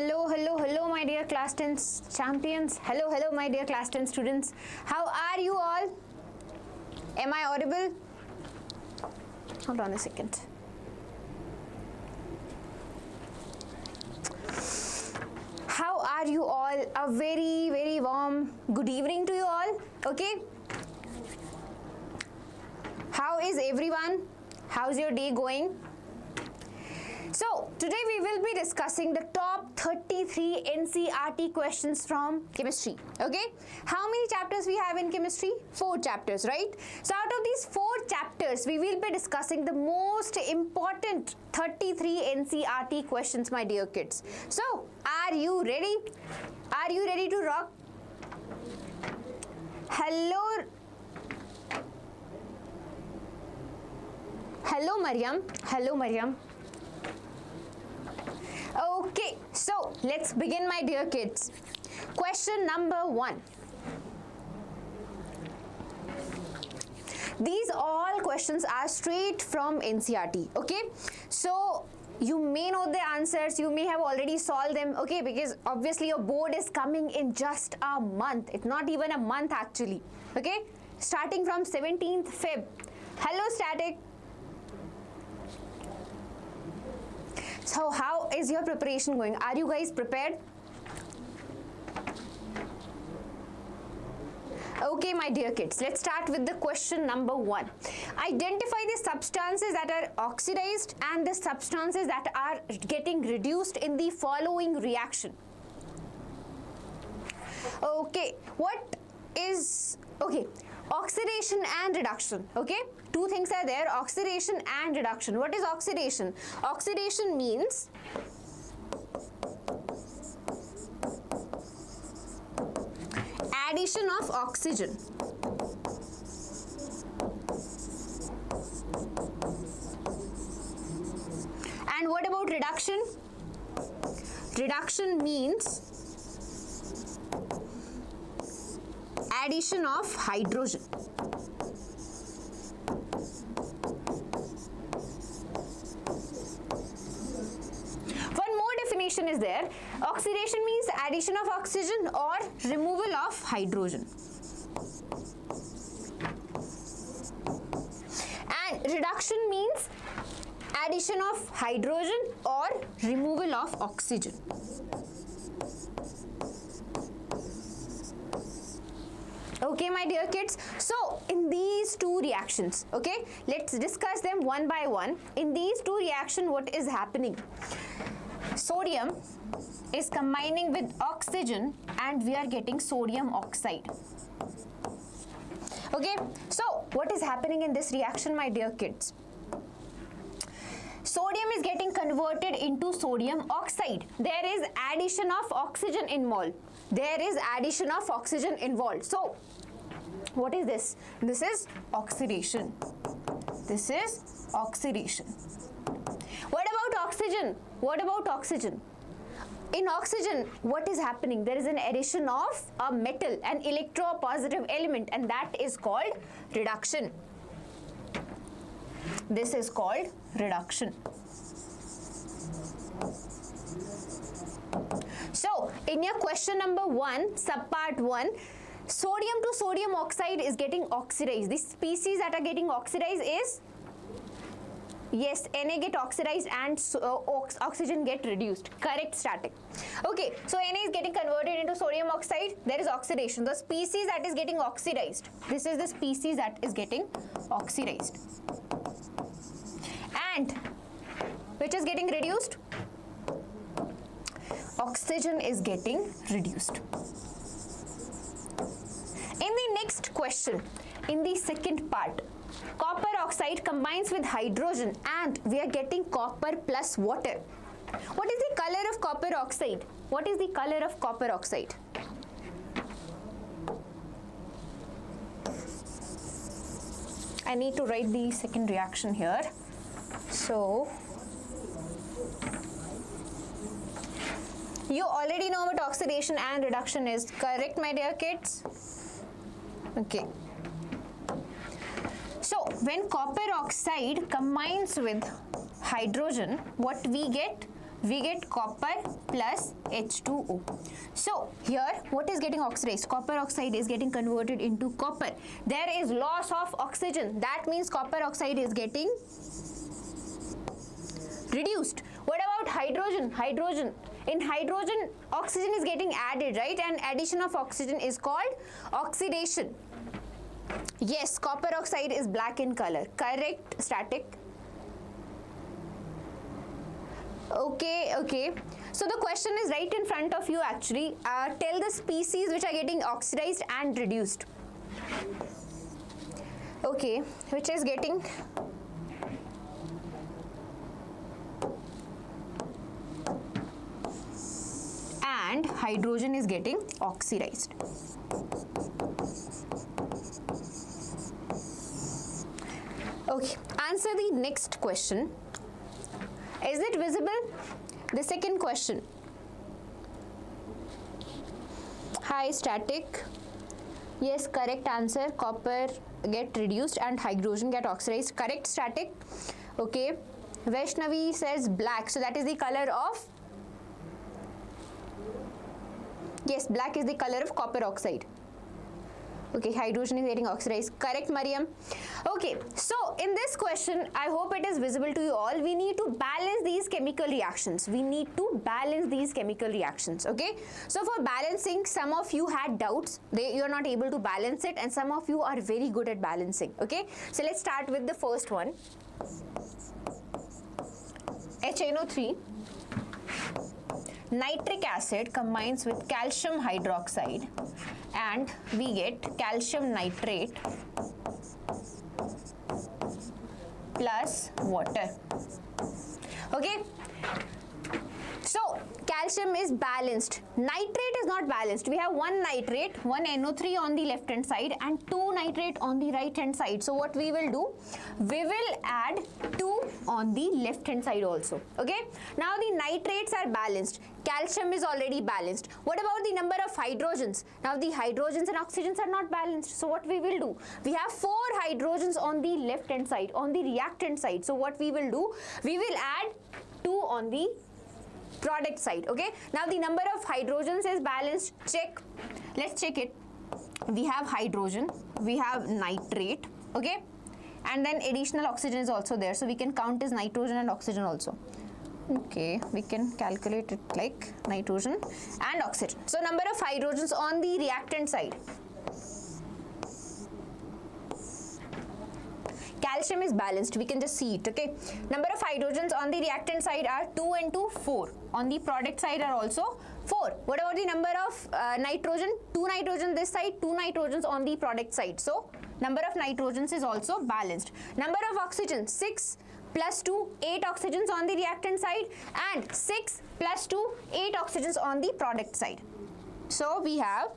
Hello, my dear class 10 champions. Hello, my dear class 10 students. How are you all? Am I audible? Hold on a second. How are you all? A very warm good evening to you all. Okay. How is everyone? How's your day going? So, today we will be discussing the top 33 NCERT questions from chemistry. Okay? How many chapters we have in chemistry? 4 chapters, right? So, out of these 4 chapters, we will be discussing the most important 33 NCERT questions, my dear kids. So, are you ready? Are you ready to rock? Hello, Mariam. Okay, so let's begin, my dear kids. Question number 1. These all questions are straight from NCERT. Okay, so you may know the answers, you may have already solved them. Okay, because obviously your board is coming in just a month. It's not even a month actually. Okay, starting from 17th Feb. Hello, static. So how is your preparation going? Are you guys prepared? Okay, my dear kids, let's start with the question number 1. Identify the substances that are oxidized and the substances that are getting reduced in the following reaction. Okay, what is, okay, oxidation and reduction. Okay, 2 things are there, oxidation and reduction. What is oxidation? Oxidation means addition of oxygen. And what about reduction? Reduction means addition of hydrogen. One more definition is there. Oxidation means addition of oxygen or removal of hydrogen. And reduction means addition of hydrogen or removal of oxygen. Okay, my dear kids. So, in these 2 reactions, okay, let's discuss them one by one. In these 2 reactions, what is happening? Sodium is combining with oxygen and we are getting sodium oxide. Okay, so what is happening in this reaction, my dear kids? Sodium is getting converted into sodium oxide. There is addition of oxygen involved. So, what is this? This is oxidation. What about oxygen? In oxygen, what is happening? There is an addition of a metal, an electropositive element, and that is called reduction. This is called reduction. So, in your question number 1, subpart 1, sodium to sodium oxide is getting oxidized. The species that are getting oxidized is, yes, Na get oxidized and oxygen get reduced. Correct, static. Okay, so Na is getting converted into sodium oxide. There is oxidation. The species that is getting oxidized. This is the species that is getting oxidized. And which is getting reduced? Oxygen is getting reduced. In the next question, in the second part, copper oxide combines with hydrogen and we are getting copper plus water. What is the color of copper oxide? What is the color of copper oxide? I need to write the second reaction here. So, you already know what oxidation and reduction is. Correct, my dear kids? Okay. So, when copper oxide combines with hydrogen, what we get? we get copper plus H2O. So here what is getting oxidized? Copper oxide is getting converted into copper. There is loss of oxygen. That means copper oxide is getting reduced. What about hydrogen? In hydrogen, oxygen is getting added, right? And addition of oxygen is called oxidation. Yes, copper oxide is black in color. Correct, static. Okay. So the question is right in front of you actually. Tell the species which are getting oxidized and reduced. Okay, which is getting and hydrogen is getting oxidized. Okay, answer the next question. Is it visible? The second question. Hi, static. Yes, correct answer. Copper get reduced and hydrogen get oxidized. Correct, static. Okay. Vaishnavi says black. So that is the color of. Yes, black is the color of copper oxide. Okay, hydrogen is getting oxidized. Correct, Mariam. Okay, so in this question, I hope it is visible to you all. We need to balance these chemical reactions. Okay? So for balancing, some of you had doubts. You are not able to balance it, and some of you are very good at balancing. Okay? So let's start with the first one. HNO3. Nitric acid combines with calcium hydroxide and we get calcium nitrate plus water. Okay, so calcium is balanced, nitrate is not balanced. We have one nitrate, one NO3 on the left hand side and two nitrate on the right hand side. So what we will do, we will add 2 on the left hand side also. Okay, now the nitrates are balanced, calcium is already balanced. What about the number of hydrogens? Now the hydrogens and oxygens are not balanced. So what we will do, we have 4 hydrogens on the left hand side, on the reactant side. So what we will do, we will add 2 on the product side. Okay, now the number of hydrogens is balanced. Check, let's check it. We have hydrogen, we have nitrate, okay, and then additional oxygen is also there, so we can count as nitrogen and oxygen also. Okay, we can calculate it like nitrogen and oxygen. So number of hydrogens on the reactant side. Calcium is balanced, we can just see it. Okay, number of hydrogens on the reactant side are 2 and 2, 4. On the product side are also 4. What about the number of nitrogen? 2 nitrogen this side, 2 nitrogens on the product side. So number of nitrogens is also balanced. Number of oxygen, 6 plus 2, 8 oxygens on the reactant side, and 6 plus 2, 8 oxygens on the product side. So we have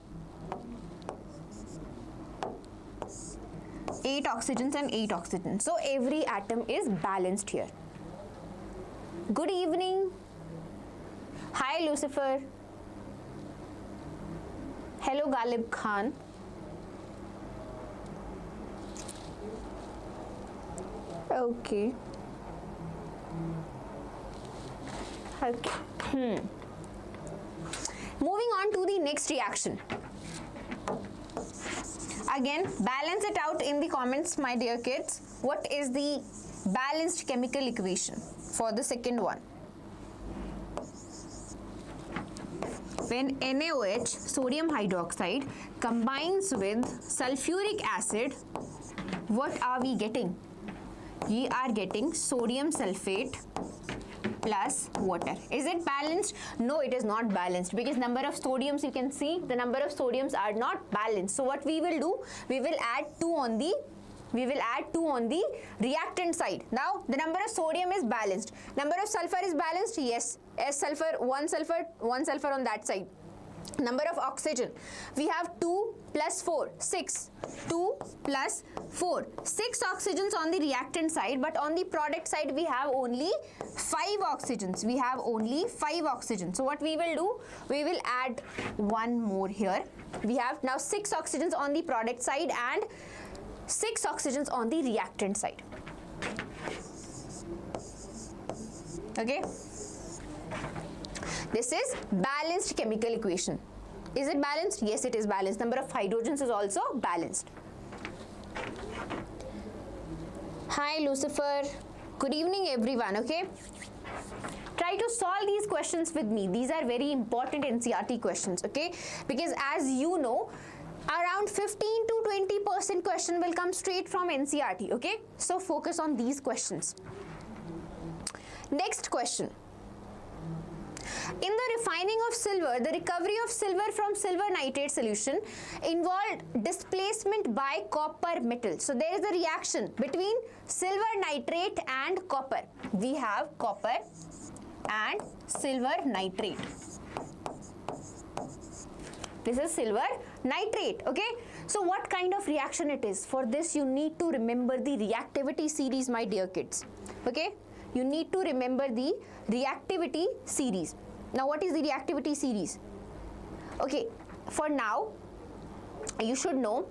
8 oxygens and 8 oxygens. So every atom is balanced here. Good evening. Hi Lucifer. Hello Galib Khan. Okay. Moving on to the next reaction. Again, balance it out in the comments, my dear kids. What is the balanced chemical equation for the second one? When NaOH, sodium hydroxide, combines with sulfuric acid, what are we getting? We are getting sodium sulfate plus water. Is it balanced? No, it is not balanced, because number of sodiums, you can see the number of sodiums are not balanced. So what we will do, we will add 2 on the reactant side. Now the number of sodium is balanced. Number of sulfur is balanced. Yes, S sulfur, one sulfur on that side. Number of oxygen, we have 2 plus 4, 6. 2 plus 4, 6 oxygens on the reactant side, but on the product side we have only 5 oxygens. So what we will do, we will add 1 more here. We have now 6 oxygens on the product side and 6 oxygens on the reactant side. Okay. This is balanced chemical equation. Is it balanced? Yes, it is balanced. Number of hydrogens is also balanced. Hi Lucifer. Good evening everyone, okay? Try to solve these questions with me. These are very important NCERT questions, okay? Because as you know, around 15 to 20% question will come straight from NCERT, okay? So focus on these questions. Next question. In the refining of silver, the recovery of silver from silver nitrate solution involved displacement by copper metal. So there is a reaction between silver nitrate and copper. We have copper and silver nitrate. This is silver nitrate, okay? So what kind of reaction it is? For this you need to remember the reactivity series, my dear kids, okay? You need to remember the reactivity series. Now what is the reactivity series? Okay, for now you should know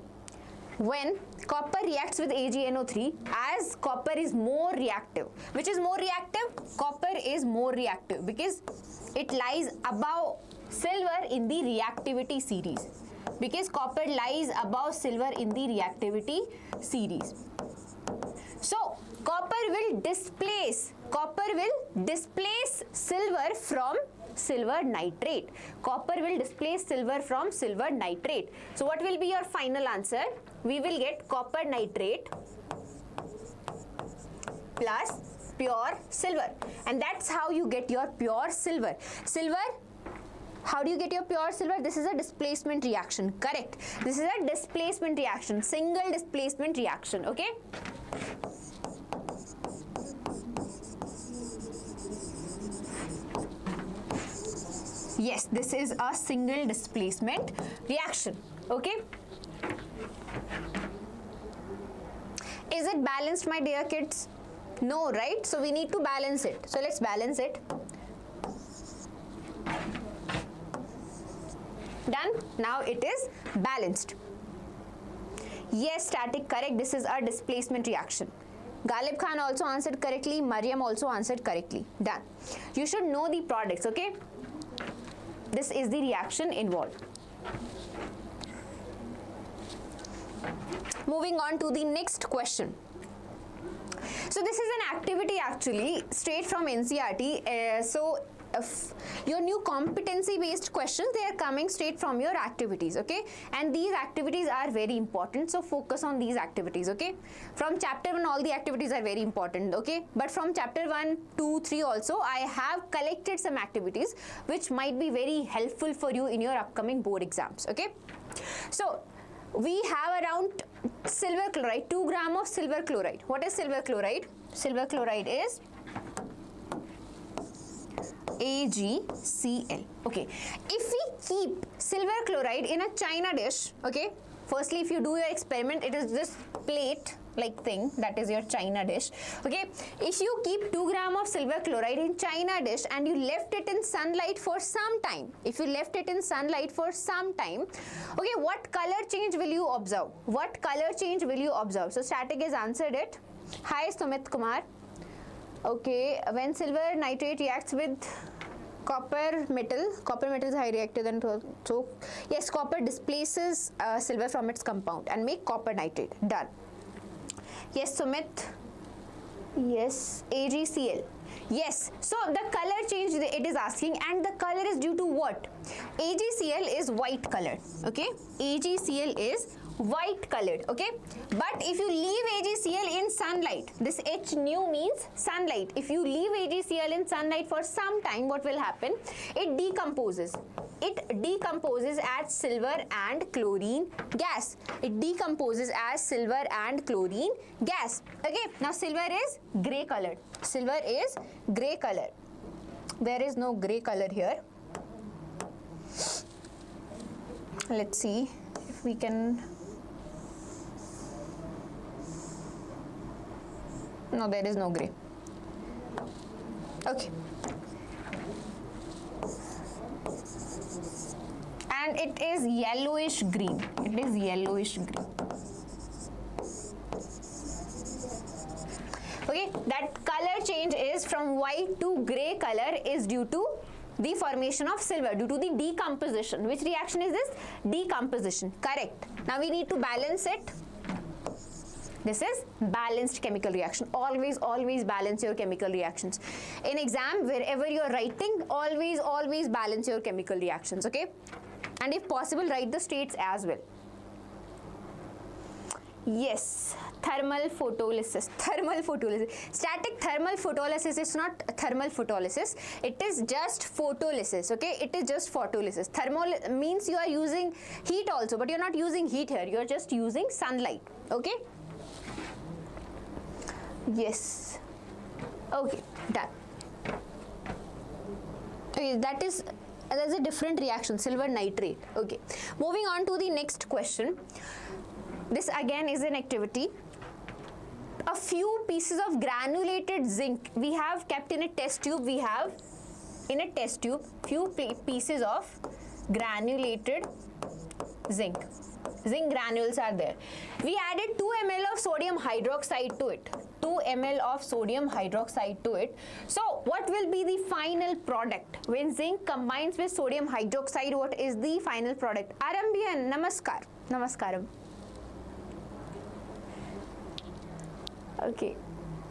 when copper reacts with AgNO3, as copper is more reactive. Which is more reactive? Copper is more reactive because it lies above silver in the reactivity series. Because copper lies above silver in the reactivity series. So copper will displace silver from silver nitrate. Copper will displace silver from silver nitrate. So what will be your final answer? We will get copper nitrate plus pure silver, and that's how you get your pure silver. How do you get your pure silver? This is a displacement reaction, correct? This is a displacement reaction, single displacement reaction, okay? Yes, this is a single displacement reaction, okay? Is it balanced, my dear kids? No, right? So we need to balance it. So let's balance it. Done. Now it is balanced. Yes, static, correct. This is a displacement reaction. Galib Khan also answered correctly. Mariam also answered correctly. Done. You should know the products, okay? This is the reaction involved. Moving on to the next question. So this is an activity actually straight from NCERT. Your new competency based questions, they are coming straight from your activities, okay? And these activities are very important, so focus on these activities, okay? From chapter 1 all the activities are very important, okay? But from chapter 1, 2, 3 also I have collected some activities which might be very helpful for you in your upcoming board exams, okay? So we have around silver chloride, 2 grams of silver chloride. What is silver chloride? Silver chloride is AgCl. Okay, if we keep silver chloride in a china dish, okay, firstly if you do your experiment, it is this plate like thing, that is your china dish, okay? If you keep 2 grams of silver chloride in china dish and you left it in sunlight for some time, if you left it in sunlight for some time, okay, what color change will you observe? What color change will you observe? So static has answered it. Hi Sumit Kumar. Okay, when silver nitrate reacts with copper metal is high reactive, then so yes, copper displaces silver from its compound and make copper nitrate. Done. Yes, Sumit. Yes, AgCl. Yes, so the color change it is asking, and the color is due to what? AgCl is white colored, okay? AgCl is white colored, okay? But if you leave AgCl in sunlight, this H nu means sunlight. If you leave AgCl in sunlight for some time, what will happen? It decomposes. It decomposes as silver and chlorine gas. It decomposes as silver and chlorine gas. Okay, now silver is grey colored. Silver is grey color. There is no grey color here. Let's see if we can. No, there is no grey. Okay. And it is yellowish green. It is yellowish green. Okay, that color change is from white to grey color is due to the formation of silver due to the decomposition. Which reaction is this? Decomposition. Correct. Now we need to balance it. This is balanced chemical reaction. Always balance your chemical reactions. In exam, wherever you are writing, always balance your chemical reactions, okay? And if possible, write the states as well. Yes, thermal photolysis. Static thermal photolysis is not thermal photolysis. It is just photolysis, okay? It is just photolysis. Thermal means you are using heat also, but you are not using heat here. You are just using sunlight, okay? Yes. Okay, done. Okay, that's a different reaction, silver nitrate. Okay, moving on to the next question. This again is an activity. A few pieces of granulated zinc we have kept in a test tube. We have in a test tube few pieces of granulated zinc. Zinc granules are there. We added 2 ml of sodium hydroxide to it. 2 ml of sodium hydroxide to it. So what will be the final product? When zinc combines with sodium hydroxide, what is the final product? Arambian, namaskar. Namaskaram. Okay.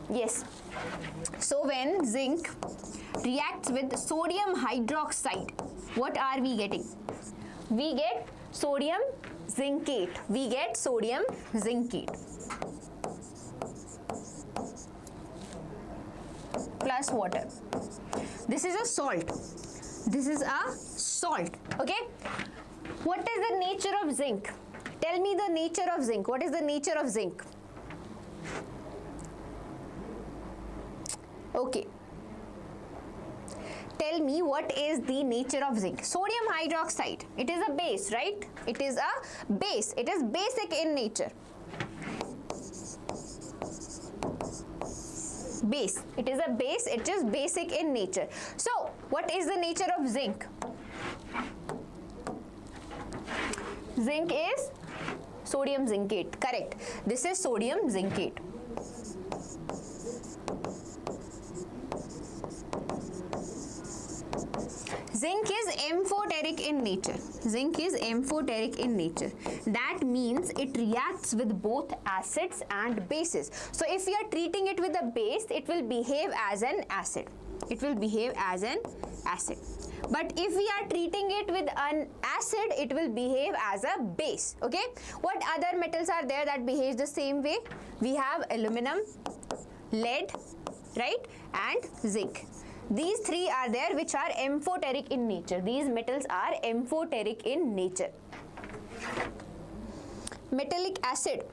Yes. So when zinc reacts with sodium hydroxide, what are we getting? We get sodium zincate. We get sodium zincate plus water. This is a salt. This is a salt. Okay. What is the nature of zinc? Tell me the nature of zinc. What is the nature of zinc? Okay. Tell me what is the nature of zinc. Sodium hydroxide. It is a base, right? It is a base. It is basic in nature. Base. It is a base. It is basic in nature. So, what is the nature of zinc? Zinc is sodium zincate. Correct. This is sodium zincate. Zinc is amphoteric in nature. Zinc is amphoteric in nature. That means it reacts with both acids and bases. So if we are treating it with a base, it will behave as an acid. It will behave as an acid. But if we are treating it with an acid, it will behave as a base. Okay? What other metals are there that behave the same way? We have aluminum, lead, right? And zinc. These three are there which are amphoteric in nature. These metals are amphoteric in nature. Metallic acid.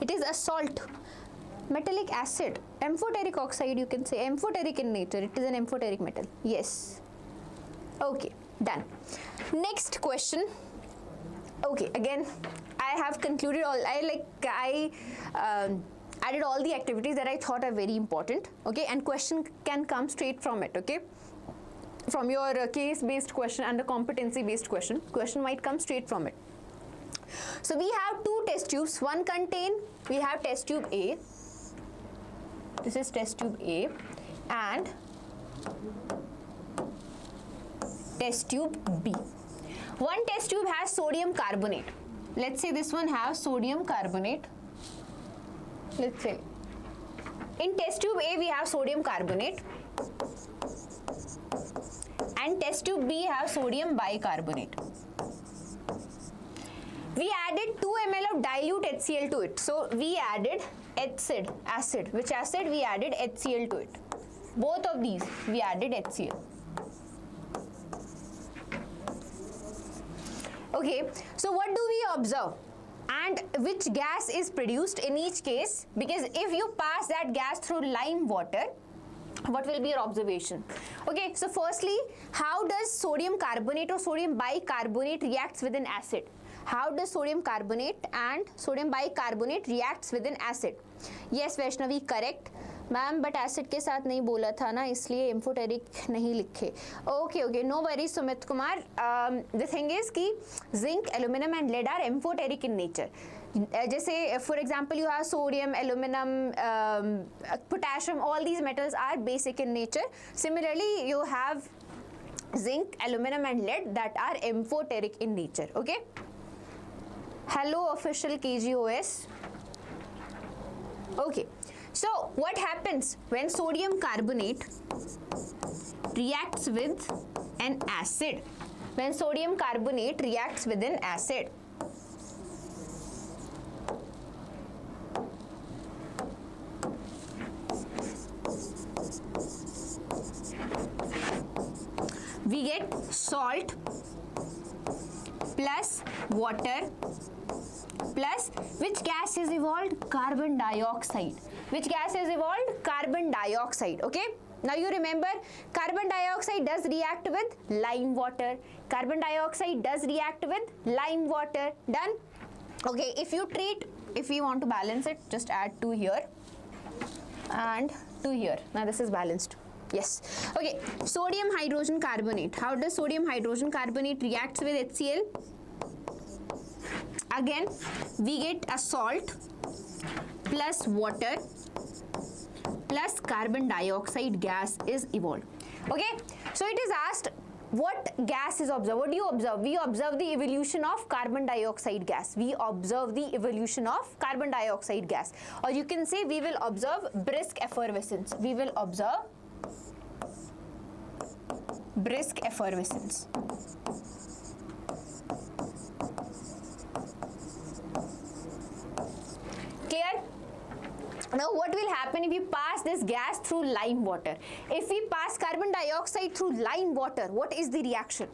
It is a salt. Metallic acid. Amphoteric oxide, you can say. Amphoteric in nature. It is an amphoteric metal. Yes. Okay. Done. Next question. Okay. Again, I have concluded all. I added all the activities that I thought are very important, okay, and question can come straight from it, okay, from your case-based question and the competency-based question might come straight from it. So we have two test tubes. We have test tube A. This is test tube A and test tube B. One test tube has sodium carbonate. Let's say this one has sodium carbonate. Let's say in test tube A we have sodium carbonate and test tube B have sodium bicarbonate. We added 2 ml of dilute HCl to it. So we added acid. Which acid? We added HCl to it. Both of these we added HCl. Okay, so what do we observe? And which gas is produced in each case? Because if you pass that gas through lime water, what will be your observation? Okay, so firstly, how does sodium carbonate or sodium bicarbonate reacts with an acid? How does sodium carbonate and sodium bicarbonate reacts with an acid? Yes, Vaishnavi, correct. Ma'am but acid के साथ नहीं बोला था ना, इसलिए amphoteric नहीं लिखे. Okay, no worry Sumit Kumar. The thing is कि zinc, aluminium and lead are amphoteric in nature. जैसे for example you have sodium, aluminum, potassium, all these metals are basic in nature. Similarly, you have zinc, aluminum and lead that are amphoteric in nature. Okay. Hello official KGOS. Okay. So what happens when sodium carbonate reacts with an acid? When sodium carbonate reacts with an acid, we get salt plus water plus which gas is evolved? Carbon dioxide. Which gas is evolved? Carbon dioxide. Okay. Now you remember carbon dioxide does react with lime water. Carbon dioxide does react with lime water. Done? Okay. If we want to balance it, just add 2 here and 2 here. Now this is balanced. Yes. Okay. Sodium hydrogen carbonate. How does sodium hydrogen carbonate reacts with HCl? Again, we get a salt plus water plus carbon dioxide gas is evolved. Okay. So it is asked what gas is observed. What do you observe? We observe the evolution of carbon dioxide gas. We observe the evolution of carbon dioxide gas. Or you can say we will observe brisk effervescence. We will observe brisk effervescence. Clear? Now what will happen if we pass this gas through lime water? If we pass carbon dioxide through lime water, what is the reaction?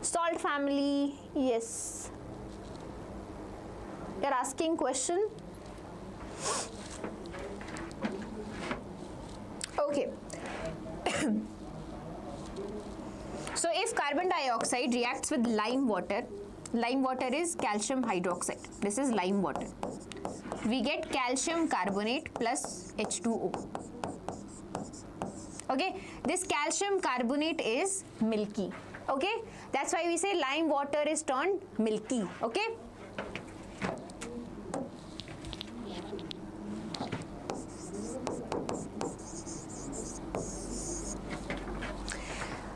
Salt family, yes. You're asking question? Okay. So if carbon dioxide reacts with lime water is calcium hydroxide. This is lime water. We get calcium carbonate plus H2O. Okay, this calcium carbonate is milky. Okay, that's why we say lime water is turned milky. Okay.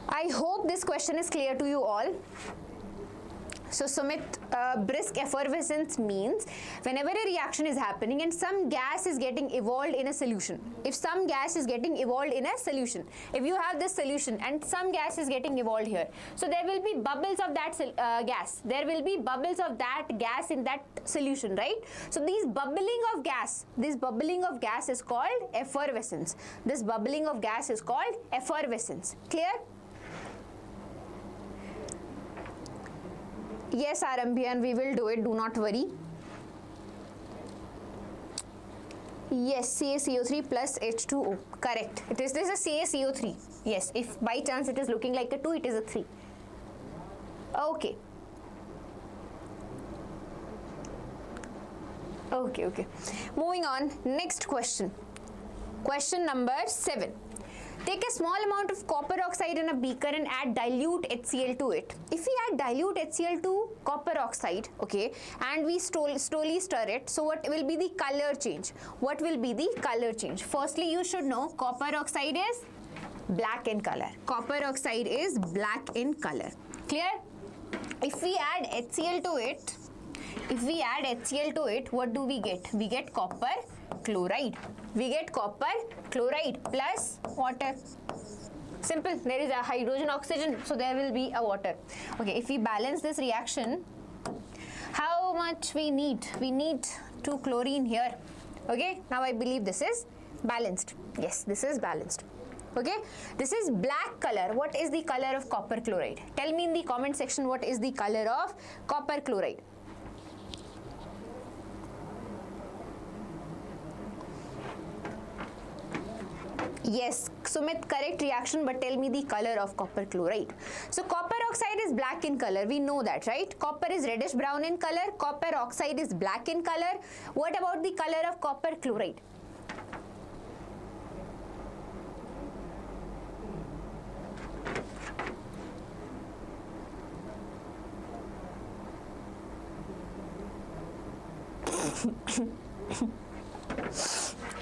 I hope this question is clear to you all. So Sumit, brisk effervescence means whenever a reaction is happening and some gas is getting evolved in a solution. If some gas is getting evolved in a solution, if you have this solution and some gas is getting evolved here, so there will be bubbles of that gas. There will be bubbles of that gas in that solution, right? So this bubbling of gas is called effervescence. This bubbling of gas is called effervescence. Clear? Yes, Arambian, we will do it. Do not worry. Yes, CaCO3 plus H2O. Correct. This is a CaCO3. Yes, if by chance it is looking like a 2, it is a 3. Okay. Okay. Moving on. Next question. Question number 7. Take a small amount of copper oxide in a beaker and add dilute HCl to it. If we add dilute HCl to copper oxide, okay, and we slowly stir it, so what will be the color change? What will be the color change? Firstly, you should know copper oxide is black in color. Copper oxide is black in color. Clear? If we add HCl to it, what do we get? We get copper chloride. We get copper chloride plus water. Simple. There is a hydrogen oxygen, so there will be a water. Okay, if we balance this reaction, how much we need? We need 2 chlorine here. Okay, now I believe this is balanced. Yes, this is balanced. Okay, this is black color. What is the color of copper chloride? Tell me in the comment section what is the color of copper chloride. Yes, Sumit, correct reaction, but tell me the color of copper chloride. So copper oxide is black in color. We know that, right? Copper is reddish brown in color. Copper oxide is black in color. What about the color of copper chloride?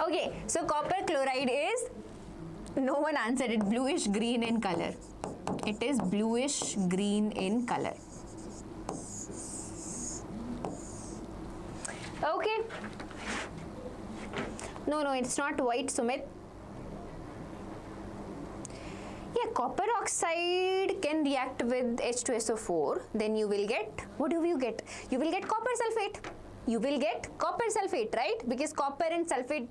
Okay, so copper chloride is, no one answered it, bluish green in color. It is bluish green in color. Okay. No, it's not white, Sumit. Yeah, copper oxide can react with H2SO4. Then you will get, what do you get? You will get copper sulfate. You will get copper sulfate, right? Because copper and sulfate,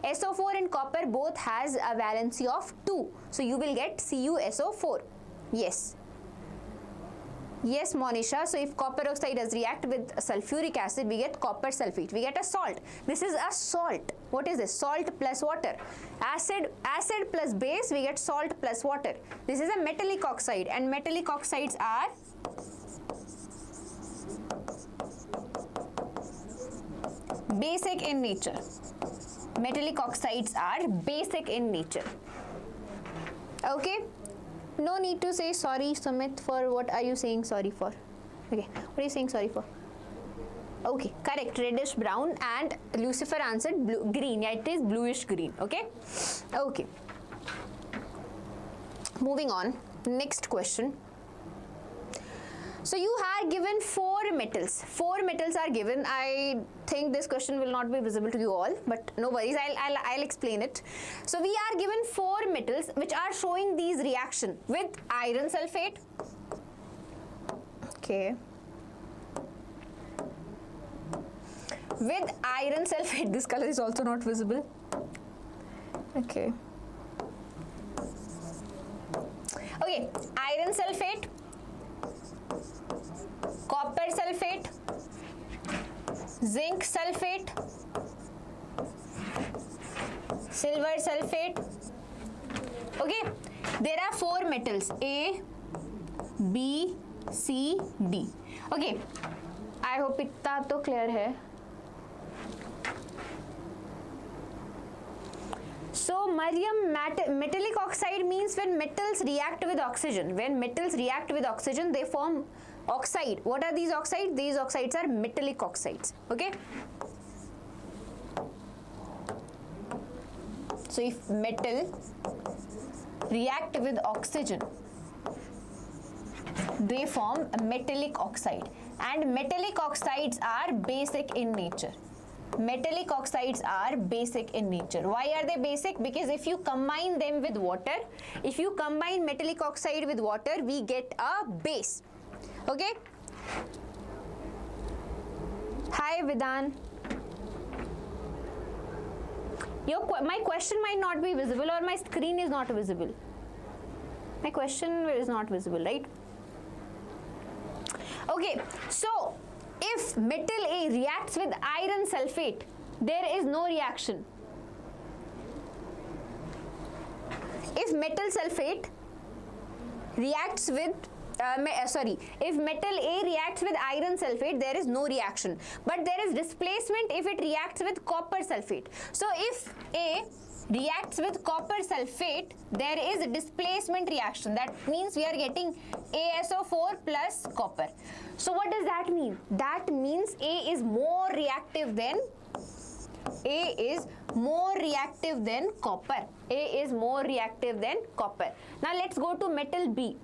SO4 and copper both has a valency of 2. So you will get CuSO4. Yes. Yes, Monisha. So if copper oxide does react with sulfuric acid, we get copper sulfate. We get a salt. This is a salt. What is this? Salt plus water. Acid plus base, we get salt plus water. This is a metallic oxide, and metallic oxides are basic in nature. Metallic oxides are basic in nature. Okay? No need to say sorry, Sumit, for what are you saying sorry for? Okay, what are you saying sorry for? Okay, correct, reddish brown, and Lucifer answered blue, green. Yeah, it is bluish green. Okay? Okay. Moving on, next question. So you are given 4 metals. 4 metals are given. I think this question will not be visible to you all, but no worries, I'll explain it. So we are given 4 metals which are showing these reaction with iron sulfate. Okay. With iron sulfate, this color is also not visible. Okay. Okay, iron sulfate, copper sulfate, zinc sulfate, silver sulfate. Okay, there are 4 metals A, B, C, D. Okay, I hope इतना तो clear है. So Mariam, metallic oxide means when metals react with oxygen. When metals react with oxygen, they form oxide. What are these oxides? These oxides are metallic oxides. Okay. So if metal react with oxygen, they form a metallic oxide. And metallic oxides are basic in nature. Metallic oxides are basic in nature. Why are they basic? Because if you combine them with water, if you combine metallic oxide with water, we get a base. Okay? Hi, Vedan. My question might not be visible, or my screen is not visible. My question is not visible, right? Okay, so if metal A reacts with iron sulfate, there is no reaction. If metal sulfate reacts with if metal A reacts with iron sulfate, there is no reaction, but there is displacement if it reacts with copper sulfate. So if A reacts with copper sulfate, there is a displacement reaction. That means we are getting ASO4 plus copper. So what does that mean? That means A is more reactive than copper. A is more reactive than copper. Now let's go to metal B.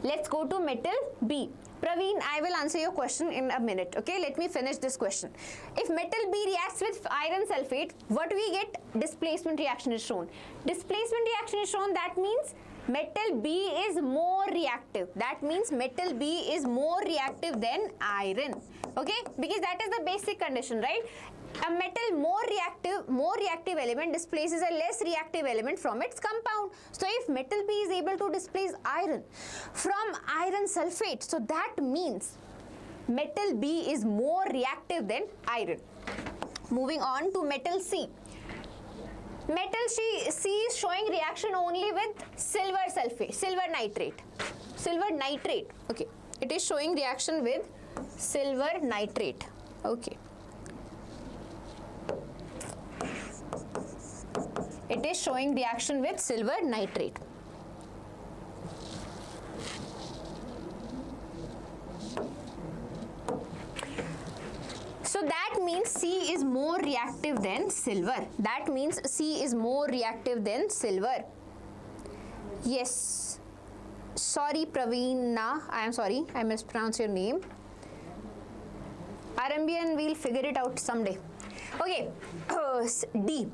Let's go to metal B. Praveen, I will answer your question in a minute. Okay, let me finish this question. If metal B reacts with iron sulfate, what we get? Displacement reaction is shown. Displacement reaction is shown, that means metal B is more reactive. That means metal B is more reactive than iron. Okay, because that is the basic condition, right? A metal more reactive element displaces a less reactive element from its compound. So if metal B is able to displace iron from iron sulfate, so that means metal B is more reactive than iron. Moving on to metal C. Metal C is showing reaction only with silver sulfate, silver nitrate. Okay, it is showing reaction with silver nitrate. Okay. It is showing reaction with silver nitrate. So more reactive than silver. That means C is more reactive than silver. Yes. Sorry, Praveena. I am sorry. I mispronounced your name. Arambian, we'll figure it out someday. Okay. D.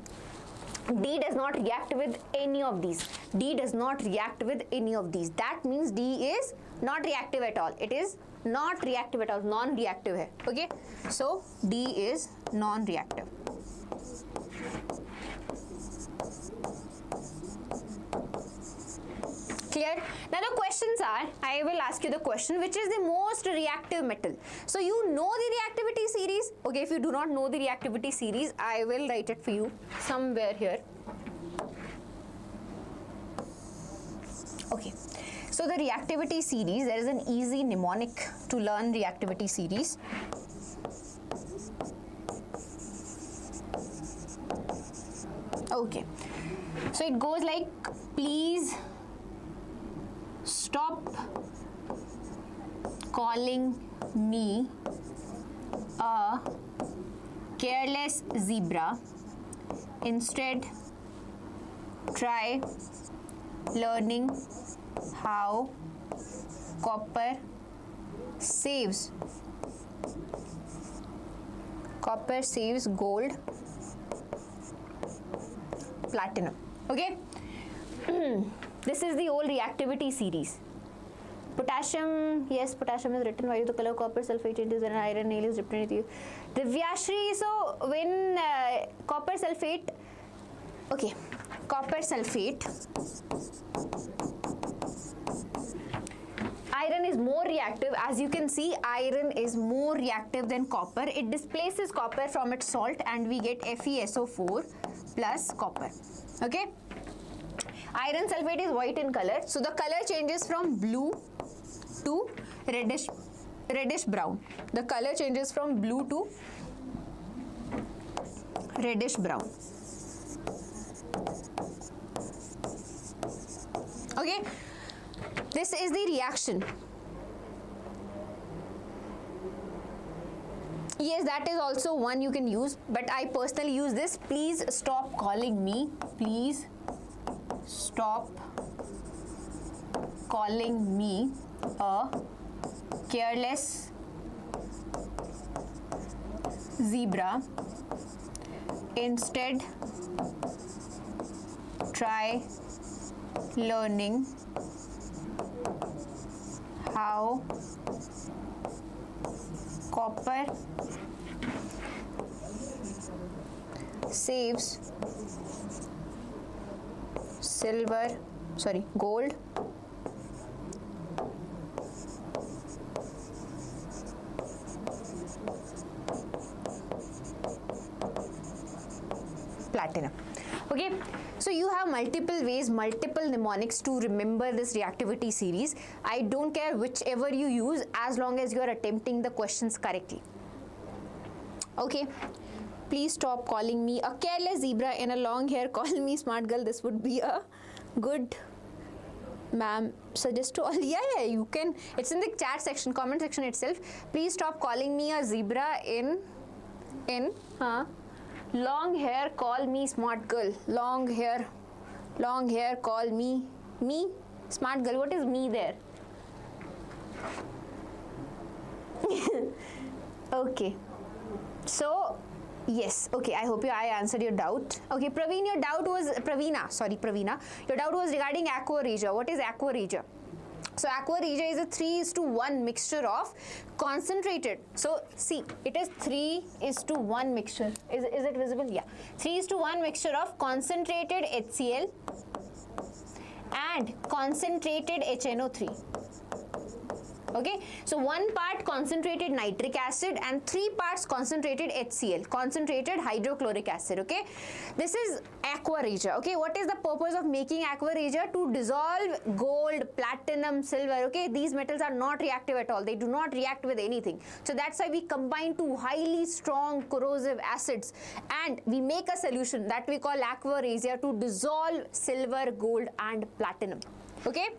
D does not react with any of these. D does not react with any of these. That means D is not reactive at all. It is not reactive at all. Non-reactive hai. Okay. So D is non-reactive. Clear? Now the questions are, I will ask you the question, which is the most reactive metal? So you know the reactivity series. Okay, if you do not know the reactivity series, I will write it for you somewhere here. Okay, so the reactivity series, there is an easy mnemonic to learn reactivity series. Okay, so it goes like, please stop calling me a careless zebra. Instead, try learning how copper saves gold, platinum. Okay. This is the old reactivity series. Potassium, yes, potassium is written. Why do the color copper sulfate changes when iron nail is written with you? Divyashri, so when copper sulfate, okay, copper sulfate, iron is more reactive. As you can see, iron is more reactive than copper. It displaces copper from its salt and we get FeSO4 plus copper. Okay. Iron sulfate is white in color, so the color changes from blue to reddish brown. The color changes from blue to reddish brown. Okay, this is the reaction. Yes, that is also one you can use, but I personally use this. Please stop calling me. Please stop calling me a careless zebra. Instead, try learning how copper saves gold, platinum. Okay, so you have multiple ways, multiple mnemonics to remember this reactivity series. I don't care whichever you use as long as you are attempting the questions correctly. Okay, please stop calling me a careless zebra in a long hair. Call me smart girl. This would be a good, ma'am, suggest to all. Yeah, you can. It's in the chat section, comment section itself. Please stop calling me a zebra in long hair. Call me smart girl. Long hair. Call me smart girl. What is me there? Okay. So. Yes, okay, I hope I answered your doubt. Okay, Praveen, your doubt was, Praveena, your doubt was regarding aqua regia. What is aqua regia? So aqua regia is a 3:1 mixture of concentrated. So see, it is 3:1 mixture. Is it visible? Yeah. 3:1 mixture of concentrated HCl and concentrated HNO3. Okay, so 1 part concentrated nitric acid and 3 parts concentrated HCl, concentrated hydrochloric acid. Okay, this is aqua regia. Okay, what is the purpose of making aqua regia? To dissolve gold, platinum, silver. Okay, these metals are not reactive at all. They do not react with anything. So that's why we combine two highly strong corrosive acids and we make a solution that we call aqua regia to dissolve silver, gold and platinum. Okay.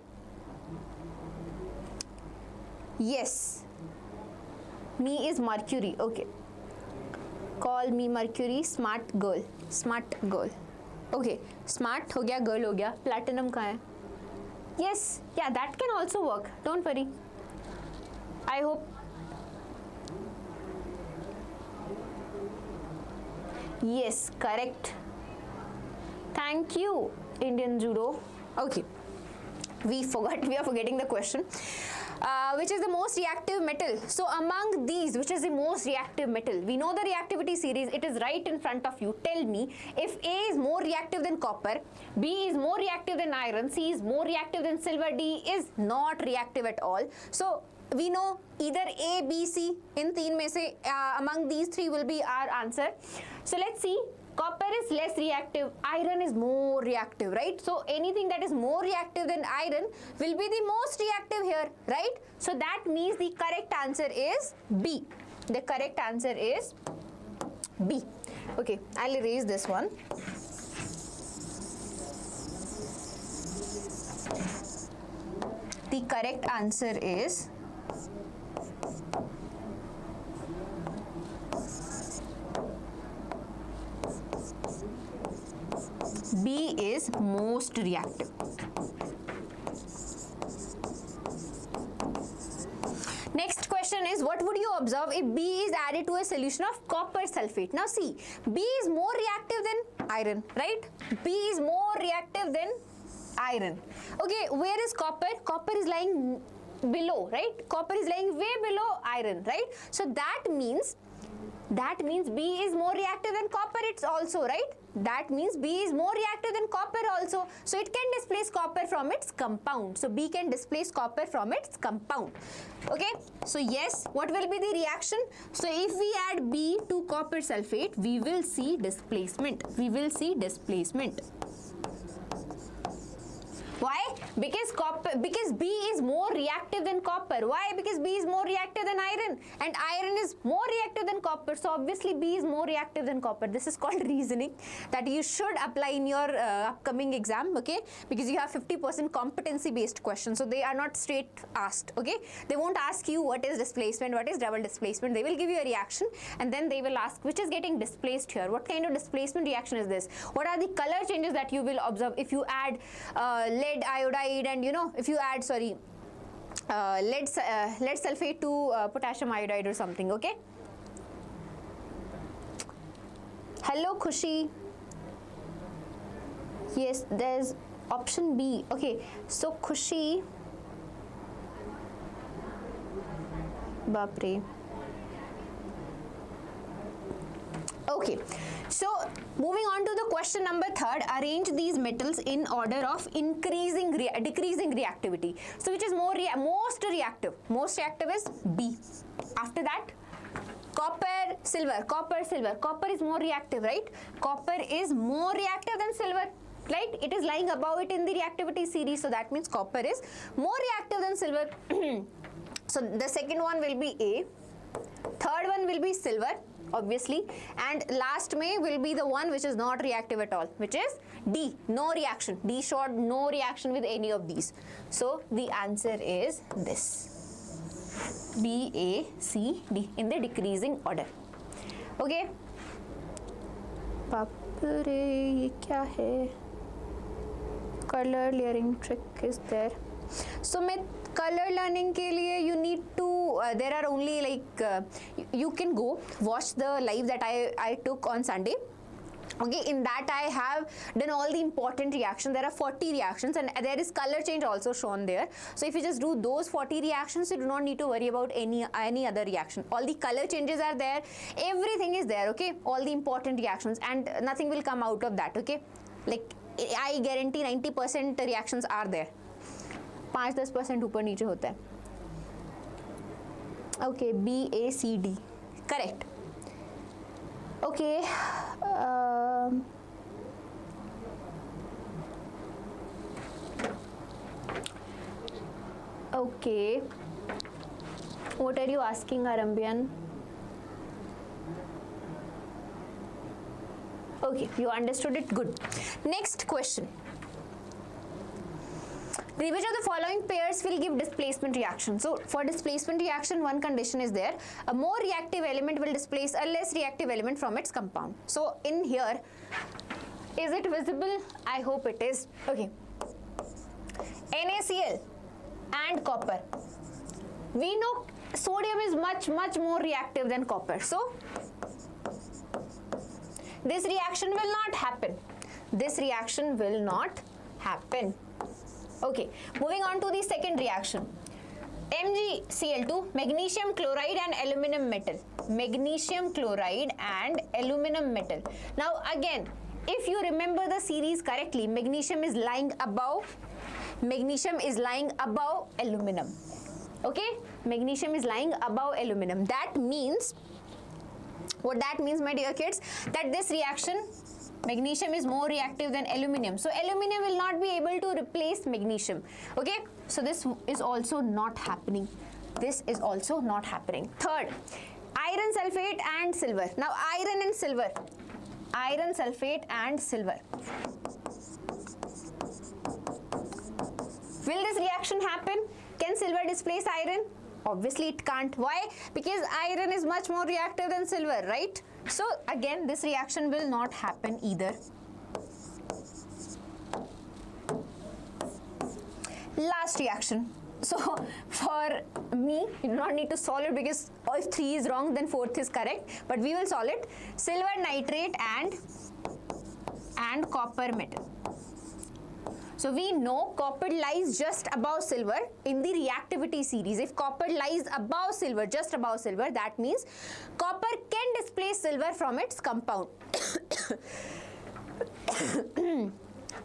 Yes, me is mercury. Okay. Call me Mercury, smart girl. Smart girl. Okay, smart हो गया, girl हो गया. Platinum कहाँ है? Yes, yeah, that can also work. Don't worry. I hope. Yes, correct. Thank you, Indian Judo. Okay, we are forgetting the question. Which is the most reactive metal? So among these, which is the most reactive metal? We know the reactivity series. It is right in front of you. Tell me if A is more reactive than copper, B is more reactive than iron, C is more reactive than silver, D is not reactive at all. So we know either A, B, C. In तीन में से among these three will be our answer. So let's see. Copper is less reactive, iron is more reactive, right? So anything that is more reactive than iron will be the most reactive here, right? So that means the correct answer is B. The correct answer is B. Okay, I'll erase this one. The correct answer is B is most reactive. Next question is, what would you observe if B is added to a solution of copper sulfate? Now see, B is more reactive than iron, right? B is more reactive than iron. Okay, where is copper? Copper is lying below, right? Copper is lying way below iron, right? So that means B is more reactive than copper, it's also, right? That means B is more reactive than copper also. So it can displace copper from its compound. So B can displace copper from its compound. Okay, so yes, what will be the reaction? So if we add B to copper sulfate, we will see displacement. We will see displacement. Why? Because B is more reactive than copper. Why? Because B is more reactive than iron, and iron is more reactive than copper. So obviously B is more reactive than copper. This is called reasoning that you should apply in your upcoming exam, okay? Because you have 50% competency based questions, so they are not straight asked, okay? They won't ask you what is displacement, what is double displacement. They will give you a reaction, and then they will ask which is getting displaced here. What kind of displacement reaction is this? What are the color changes that you will observe if you add lead iodide, and if you add lead sulfate to potassium iodide or something, okay? Hello Khushi. Yes, there's option B. Okay, so Khushi, Bapre. Okay, so moving on to the question number 3rd, arrange these metals in order of decreasing reactivity. So which is most reactive? Most reactive is B. After that, copper, silver. Copper is more reactive, right? Copper is more reactive than silver, right? It is lying above it in the reactivity series, so that means copper is more reactive than silver. So the second one will be A. Third one will be silver, obviously, and last may will be the one which is not reactive at all, which is D, no reaction. D short, no reaction with any of these. So the answer is this, B, A, C, D in the decreasing order. Okay. Papre, ye kya hai? Color layering trick is there. So में color learning के लिए you need to there are only you can go watch the live that I took on Sunday. Okay, in that I have done all the important reactions. There are 40 reactions, and there is color change also shown there. So if you just do those 40 reactions, you do not need to worry about any other reaction. All the color changes are there, everything is there, okay? All the important reactions, and nothing will come out of that, okay? Like I guarantee 90% reactions are there. 5-10% ऊपर नीचे होता है. Okay, B, A, C, D, correct. Okay. Okay. What are you asking, Arambian? Okay, you understood it. Good. Next question. Which of the following pairs will give displacement reaction? So for displacement reaction, one condition is there. A more reactive element will displace a less reactive element from its compound. So in here, is it visible? I hope it is. Okay. NaCl and copper. We know sodium is much more reactive than copper. So this reaction will not happen. This reaction will not happen. Okay, moving on to the second reaction. MgCl2, magnesium chloride and aluminum metal. Magnesium chloride and aluminum metal. Now again, if you remember the series correctly, magnesium is lying above aluminum. Okay, magnesium is lying above aluminum. That means, what that means, my dear kids, that this reaction, magnesium is more reactive than aluminum. So aluminum will not be able to replace magnesium. Okay, so this is also not happening. This is also not happening. Third, iron sulfate and silver. Now iron and silver. Iron sulfate and silver. Will this reaction happen? Can silver displace iron? Obviously it can't. Why? Because iron is much more reactive than silver, right? So again, this reaction will not happen either. Last reaction. So for me, you do not need to solve it because if 3 is wrong, then 4th is correct. But we will solve it. Silver nitrate and copper metal. So we know copper lies just above silver in the reactivity series. If copper lies above silver, just above silver, that means copper can displace silver from its compound.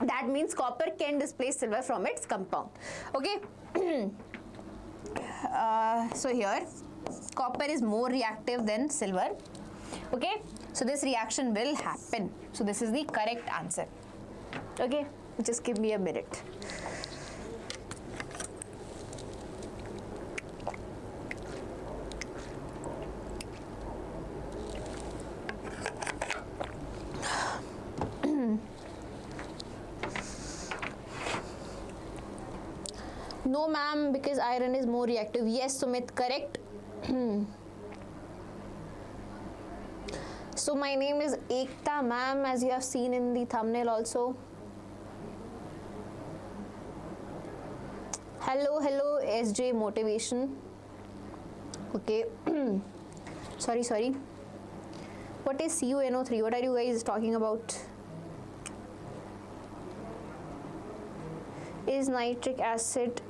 That means copper can displace silver from its compound. Okay. So here, copper is more reactive than silver. Okay. So this reaction will happen. So this is the correct answer. Okay. Just give me a minute. No, ma'am, because iron is more reactive. Yes, Sumit, correct. So my name is Ekta Mam, as you have seen in the thumbnail also. Hello, SJ motivation. Okay. sorry. What is CuNO3? What are you guys talking about? Is nitric acid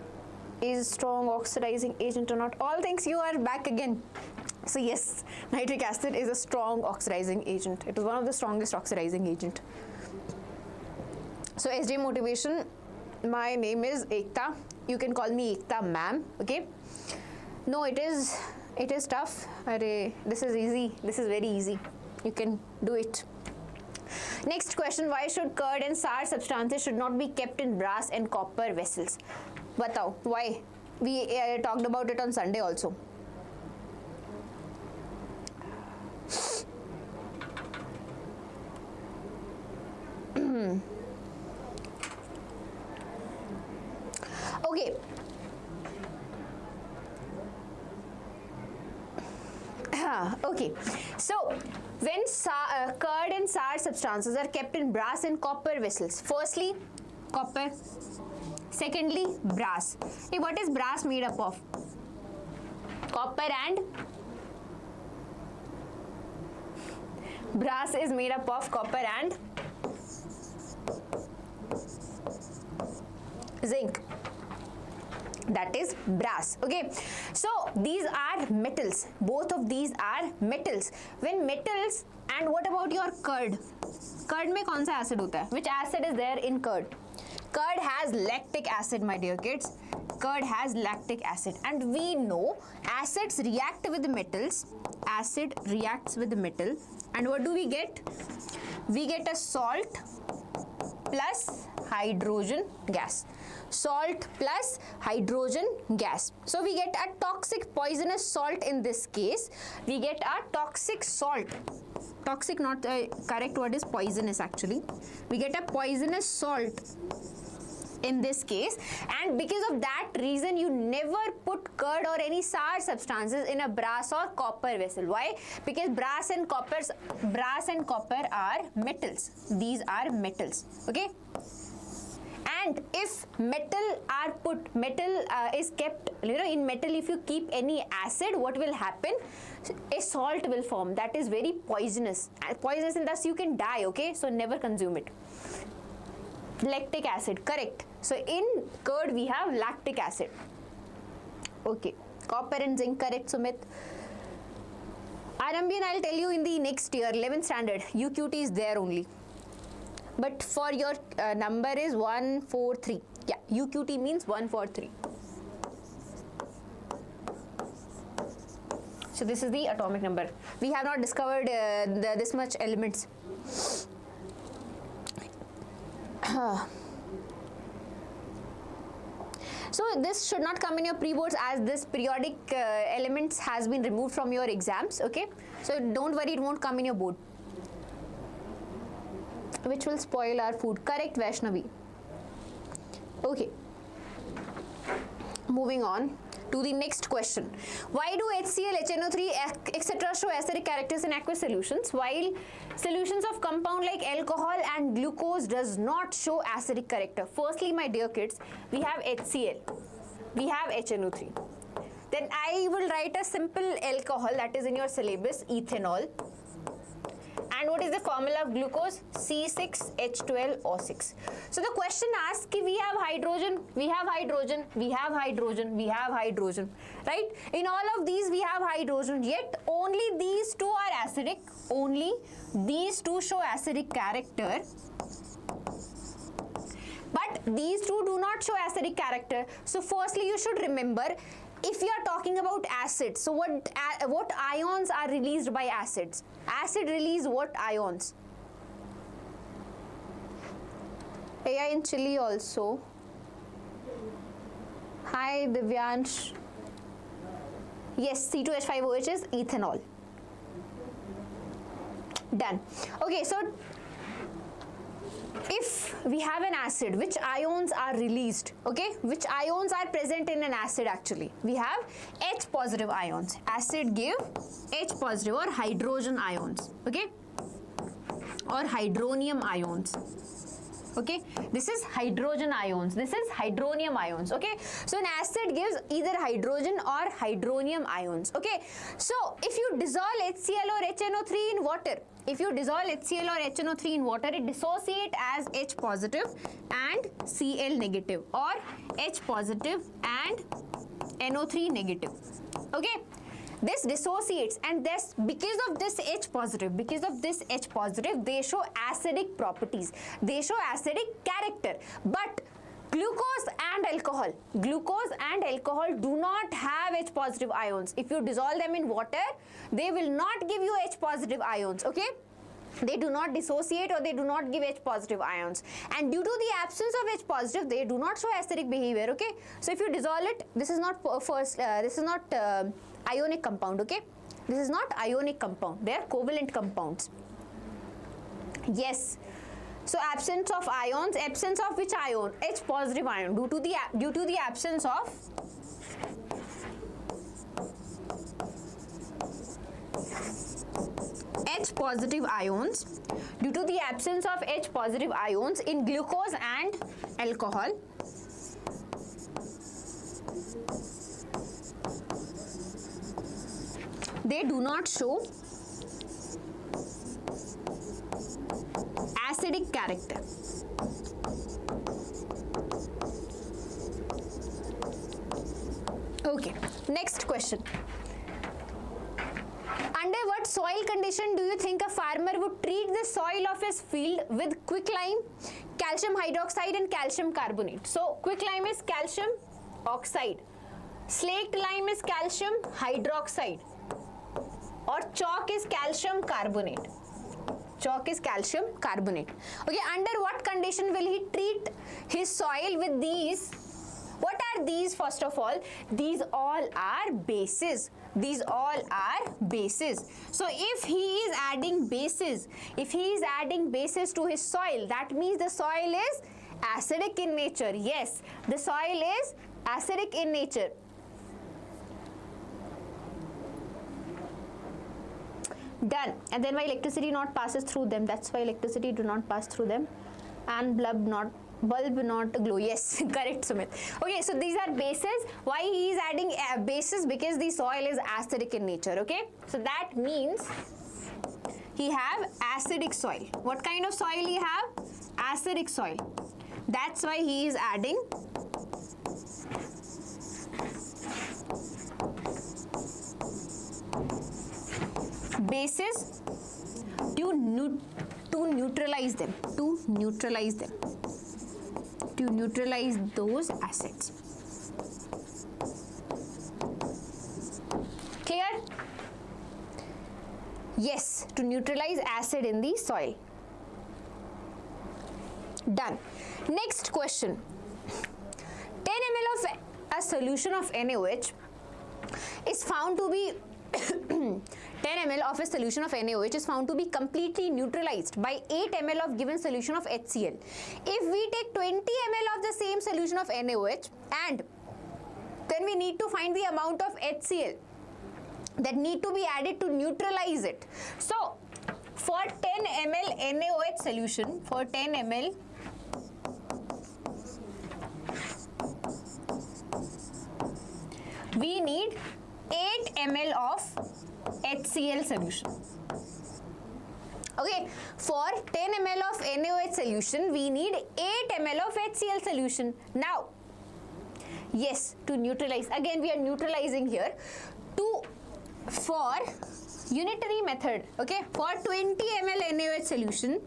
is strong oxidizing agent or not? All things, you are back again. So yes, nitric acid is a strong oxidizing agent. It is one of the strongest oxidizing agent. So SJ motivation, my name is Ekta. You can call me Ekta Mam. Okay. No, it is tough. Arey, this is easy. This is very easy. You can do it. Next question, why should curd and sour substances should not be kept in brass and copper vessels? Batao, why? We talked about it on Sunday also. Okay. Okay. So, when curd and sour substances are kept in brass and copper vessels, firstly, copper. Secondly, brass. Hey, what is brass made up of? Copper and brass is made up of copper and zinc. That is brass. Okay, so these are metals. Both of these are metals. When metals, and what about your curd? Curd में कौन सा acid होता है? Which acid is there in curd? Curd has lactic acid, my dear kids. Curd has lactic acid, and we know acids react with the metals. Acid reacts with the metal, and what do we get? We get a salt plus hydrogen gas. Salt plus hydrogen gas. So we get a toxic poisonous salt in this case. We get a toxic salt. Toxic, not correct word is poisonous actually. We get a poisonous salt in this case, and because of that reason you never put curd or any sour substances in a brass or copper vessel. Why? Because brass and copper are metals. These are metals. Okay. And if metal is kept, in metal, if you keep any acid, what will happen? A salt will form that is very poisonous. Poisonous, and thus you can die. Okay, so never consume it. Lactic acid, correct. So in curd we have lactic acid. Okay, copper and zinc, correct, Sumit. Arambian, I'll tell you in the next year, 11th standard, UQT is there only. But for your number is 143. Yeah, UQT means 143. So this is the atomic number. We have not discovered this much elements. So this should not come in your pre-boards, as this periodic elements has been removed from your exams. Okay, so don't worry, it won't come in your board. Which will spoil our food. Correct, Vaishnavi. Okay, moving on to the next question. Why do HCl, HNO3, etc. show acidic characters in aqueous solutions, while solutions of compound like alcohol and glucose does not show acidic character? Firstly, my dear kids, we have HCl, we have HNO3. Then I will write a simple alcohol that is in your syllabus, ethanol. And what is the formula of glucose? C6H12O6. So the question asks, we have hydrogen, we have hydrogen, we have hydrogen, we have hydrogen, right? In all of these we have hydrogen, yet only these two are acidic. Only these two show acidic character. But these two do not show acidic character. So firstly you should remember, if you are talking about acids, so what ions are released by acids? Acid release what ions? AI in chili also. Hi Divyansh. Yes, C2H5OH is ethanol. Done. Okay, so if we have an acid, which ions are released? Okay, which ions are present in an acid actually? We have H positive ions. Acid give H positive or hydrogen ions. Okay, or hydronium ions. Okay, this is hydrogen ions, this is hydronium ions. Okay, so an acid gives either hydrogen or hydronium ions. Okay, so if you dissolve HCl or HNO3 in water, if you dissolve HCl or HNO3 in water, it dissociates as H positive and Cl negative, or H positive and NO3 negative. Okay, this dissociates, and this, because of this H positive, they show acidic properties, they show acidic character. But glucose and alcohol do not have H positive ions. If you dissolve them in water, they will not give you H positive ions. Okay, they do not dissociate or they do not give H positive ions, and due to the absence of H positive, they do not show acidic behavior. Okay, so if you dissolve it, this is not ionic compound. Okay, this is not ionic compound, they are covalent compounds. Yes, so absence of ions, absence of which ion? H positive ion, due to the absence of H positive ions, due to the absence of H positive ions in glucose and alcohol. They do not show acidic character. Okay, next question. Under what soil condition do you think a farmer would treat the soil of his field with quicklime, calcium hydroxide and calcium carbonate? So quicklime is calcium oxide, slaked lime is calcium hydroxide, or chalk is calcium carbonate. Chalk is calcium carbonate. Okay, under what condition will he treat his soil with these? What are these? First of all, these all are bases. These all are bases. So if he is adding bases, to his soil, that means the soil is acidic in nature. Yes, the soil is acidic in nature. Done. And then why electricity not passes through them? That's why electricity do not pass through them. And bulb not glow. Yes, correct, Sumit. Okay, so these are bases. Why he is adding bases? Because the soil is acidic in nature. Okay, so that means he have acidic soil. What kind of soil he have? Acidic soil. That's why he is adding bases to neutralize them. To neutralize those acids. Clear? Yes, to neutralize acid in the soil. Done. Next question. 10 ml of a solution of NaOH is found to be 10 ml of a solution of NaOH is found to be completely neutralized by 8 ml of given solution of HCl. If we take 20 ml of the same solution of NaOH and then we need to find the amount of HCl that need to be added to neutralize it. So for 10 ml NaOH solution, for 10 ml we need 8 ml of HCl solution. Okay, for 10 ml of NaOH solution, we need 8 ml of HCl solution. Now, yes, to neutralize, again we are neutralizing here, for unitary method, okay, for 20 ml NaOH solution,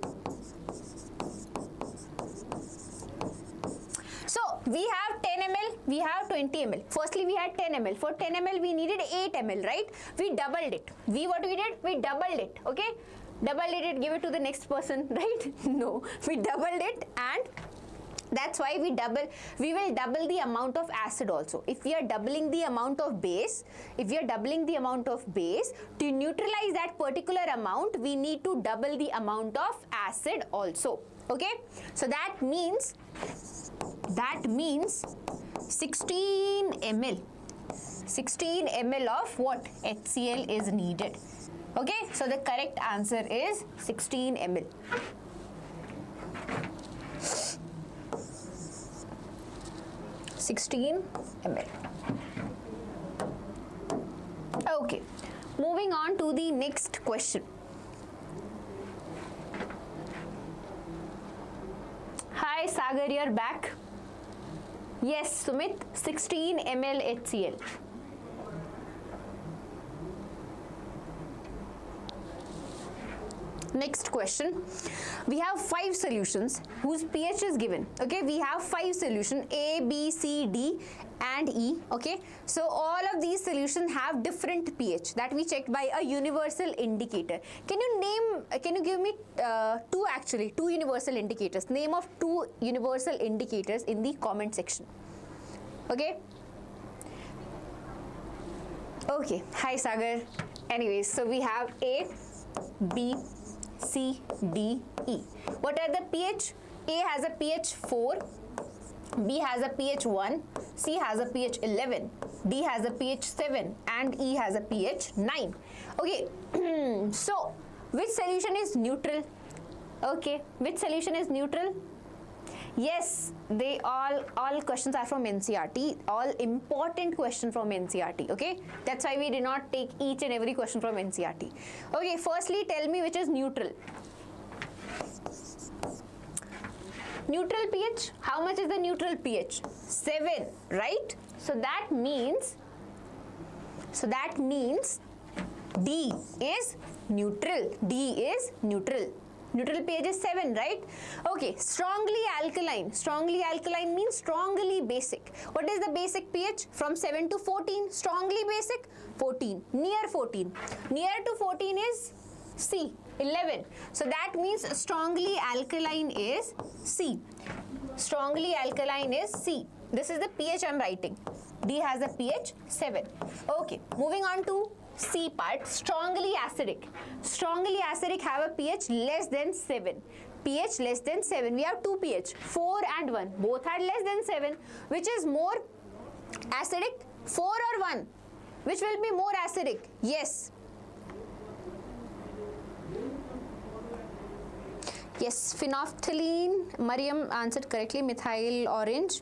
so we have 10 ml, we have 20 ml. Firstly, we had 10 ml. For 10 ml, we needed 8 ml, right? We doubled it. What we did? We doubled it, okay? Doubled it, give it to the next person, right? No, we doubled it, and that's why we will double the amount of acid also. If we are doubling the amount of base, to neutralize that particular amount, we need to double the amount of acid also, okay? So that means 16 ml of what? HCl is needed. Okay, so the correct answer is 16 ml. Okay, moving on to the next question. Hi Sagar, you're back. Yes, Sumit, 16 ml HCl. Next question. We have 5 solutions whose pH is given. Okay, we have 5 solutions A, B, C, D and E. Okay, so all of these solutions have different pH that we checked by a universal indicator. Can you give me two universal indicators? Name of 2 universal indicators in the comment section. Okay. Okay, hi Sagar. Anyways, so we have A, B, C, D, E. What are the pH? A has a pH 4, B has a pH 1, C has a pH 11, D has a pH 7 and E has a pH 9. Okay, so which solution is neutral? Okay, which solution is neutral? Yes, they all questions are from NCERT, all important question from NCERT, okay? That's why we did not take each and every question from NCERT. Okay, firstly tell me which is neutral. Neutral pH, how much is the neutral pH? 7, right? So that means D is neutral. D is neutral. Neutral pH is 7, right? Okay, strongly alkaline. Strongly alkaline means strongly basic. What is the basic pH? From 7 to 14. Strongly basic? 14. Near 14. Near to 14 is C, 11. So that means strongly alkaline is C. Strongly alkaline is C. This is the pH I am writing. D has a pH 7. Okay, moving on to C part, strongly acidic. Strongly acidic have a pH less than 7. pH less than 7. We have 2 pH, 4 and 1. Both are less than 7. Which is more acidic? 4 or 1? Which will be more acidic? Yes. Yes, phenolphthalein. Mariam answered correctly. Methyl orange.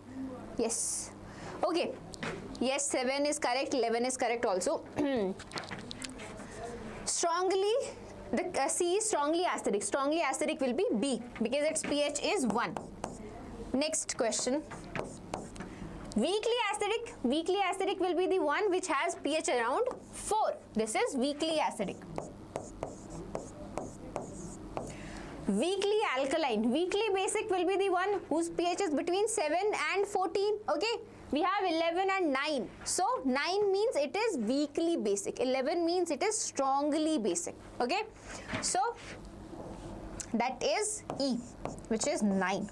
Yes. Okay. Yes, 7 is correct. 11 is correct also. Strongly, the C is strongly acidic. Strongly acidic will be B because its pH is 1. Next question. Weakly acidic. Weakly acidic will be the one which has pH around 4. This is weakly acidic. Weakly alkaline. Weakly basic will be the one whose pH is between 7 and 14. Okay. We have 11 and 9. So 9 means it is weakly basic. 11 means it is strongly basic. Okay. So that is E, which is 9.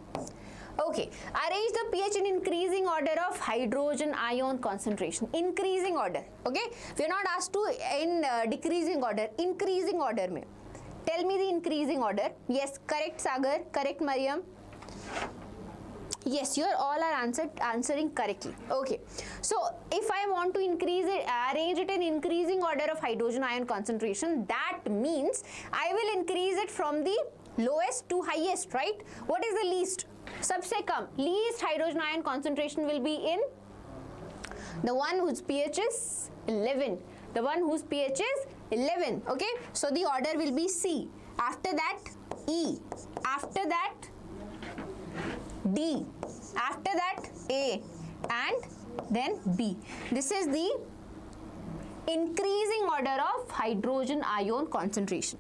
Okay, arrange the pH in increasing order of hydrogen ion concentration. Increasing order, okay? We are not asked to in decreasing order, increasing order mein. Tell me the increasing order. Yes, correct Sagar, correct Mariam. Yes, you all are answering correctly. Okay, so if I want to increase it, arrange it in increasing order of hydrogen ion concentration, that means I will increase it from the lowest to highest, right? What is the least? Sabse kam, least hydrogen ion concentration will be in the one whose pH is 11. The one whose pH is 11. Okay, so the order will be C. After that, E. After that, D. After that, A. And then B. This is the increasing order of hydrogen ion concentration.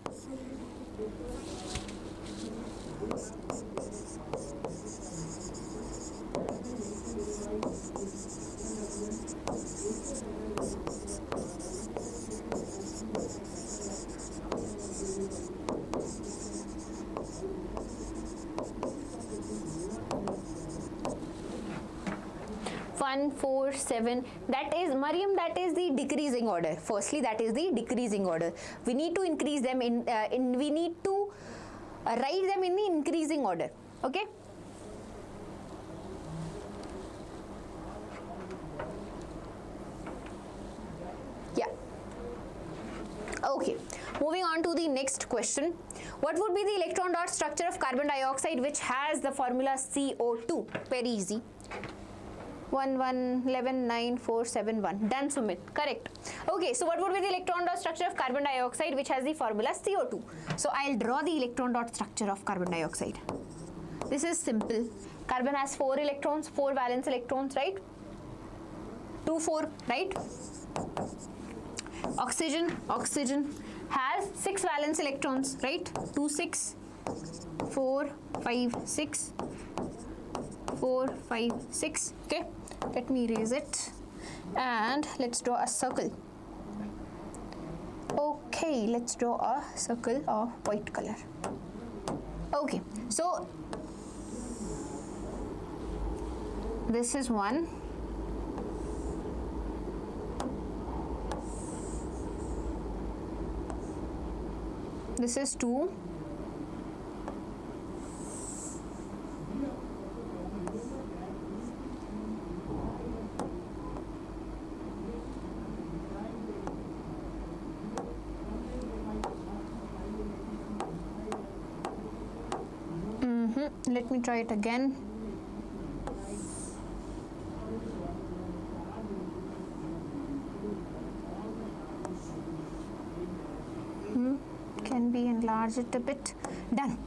One, 4, 7. That is Mariam. That is the decreasing order. Firstly, that is the decreasing order. We need to increase them in. We need to write them in the increasing order. Okay. Yeah. Okay. Moving on to the next question. What would be the electron dot structure of carbon dioxide which has the formula CO2? Very easy. 1, 1, 11, 9, 4, 7, 1. Done, Sumit. Correct. Okay, so what would be the electron dot structure of carbon dioxide which has the formula CO2? So I'll draw the electron dot structure of carbon dioxide. This is simple. Carbon has 4 electrons, 4 valence electrons, right? 2, 4, right? Oxygen has 6 valence electrons, right? 2, 6, 4, 5, 6. 4, 5, 6. Okay, let me erase it and let's draw a circle. Okay, let's draw a circle of white color. Okay, so this is 1. This is 2. Let me try it again. Can we enlarge it a bit? Done.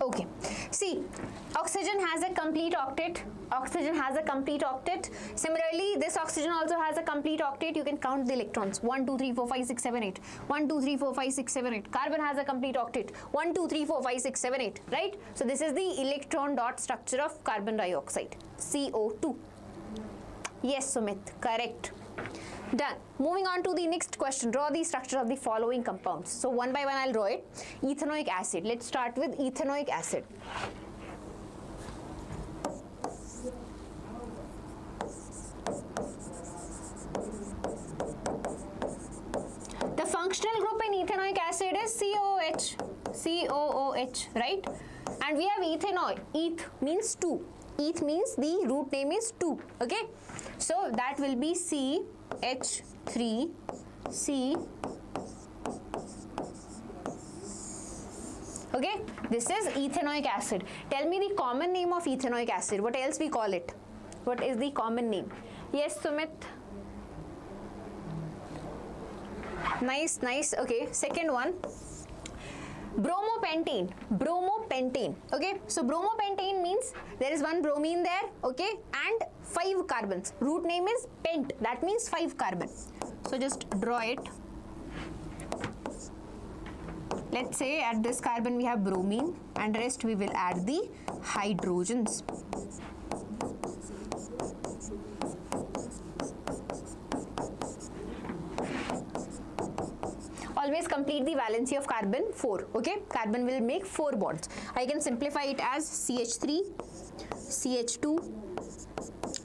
Okay. See, oxygen has a complete octet. Oxygen has a complete octet. Similarly, this oxygen also has a complete octet. You can count the electrons. 1, 2, 3, 4, 5, 6, 7, 8. 1, 2, 3, 4, 5, 6, 7, 8. Carbon has a complete octet. 1, 2, 3, 4, 5, 6, 7, 8. Right? So this is the electron dot structure of carbon dioxide. CO2. Yes, Sumit. Correct. Done. Moving on to the next question. Draw the structure of the following compounds. So one by one I'll draw it. Ethanoic acid. Let's start with ethanoic acid. The functional group in ethanoic acid is COOH. COOH, right? And we have ethanoid. Eth means 2. Eth means the root name is 2. Okay, so that will be CH3C. Okay, this is ethanoic acid. Tell me the common name of ethanoic acid. What else we call it? What is the common name? Yes, Sumit. Nice, nice. Okay, second one. Bromopentane. Bromopentane. Okay, so bromopentane means there is one bromine there, okay, and 5 carbons. Root name is pent. That means 5 carbon. So just draw it. Let's say at this carbon we have bromine, and rest we will add the hydrogens. Always complete the valency of carbon 4. Okay, carbon will make 4 bonds. I can simplify it as CH3, CH2,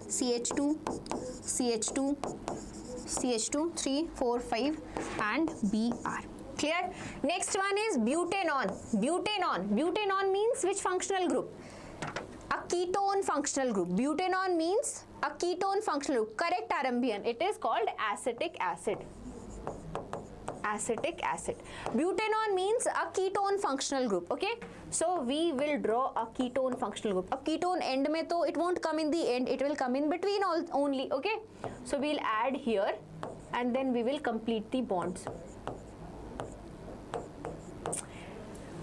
CH2, CH2, CH2, 3, 4, 5, and Br. Clear? Next one is butanone. Butanone. Butanone means which functional group? A ketone functional group. Butanone means a ketone functional group. Correct, Arambian. It is called acetic acid. Acetic acid. Butanone means a ketone functional group. Okay, so we will draw a ketone functional group. A ketone end mein to it won't come in the end, it will come in between only. Okay, so we'll add here and then we will complete the bonds.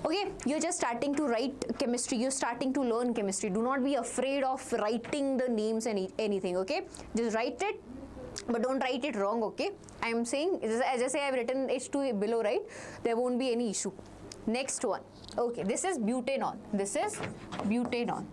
Okay, you're just starting to write chemistry, you're starting to learn chemistry. Do not be afraid of writing the names and anything. Okay, just write it, but don't write it wrong. Okay, I am saying, as I say, I've written H2 below, right? There won't be any issue. Next one. Okay, this is butanone. This is butanone.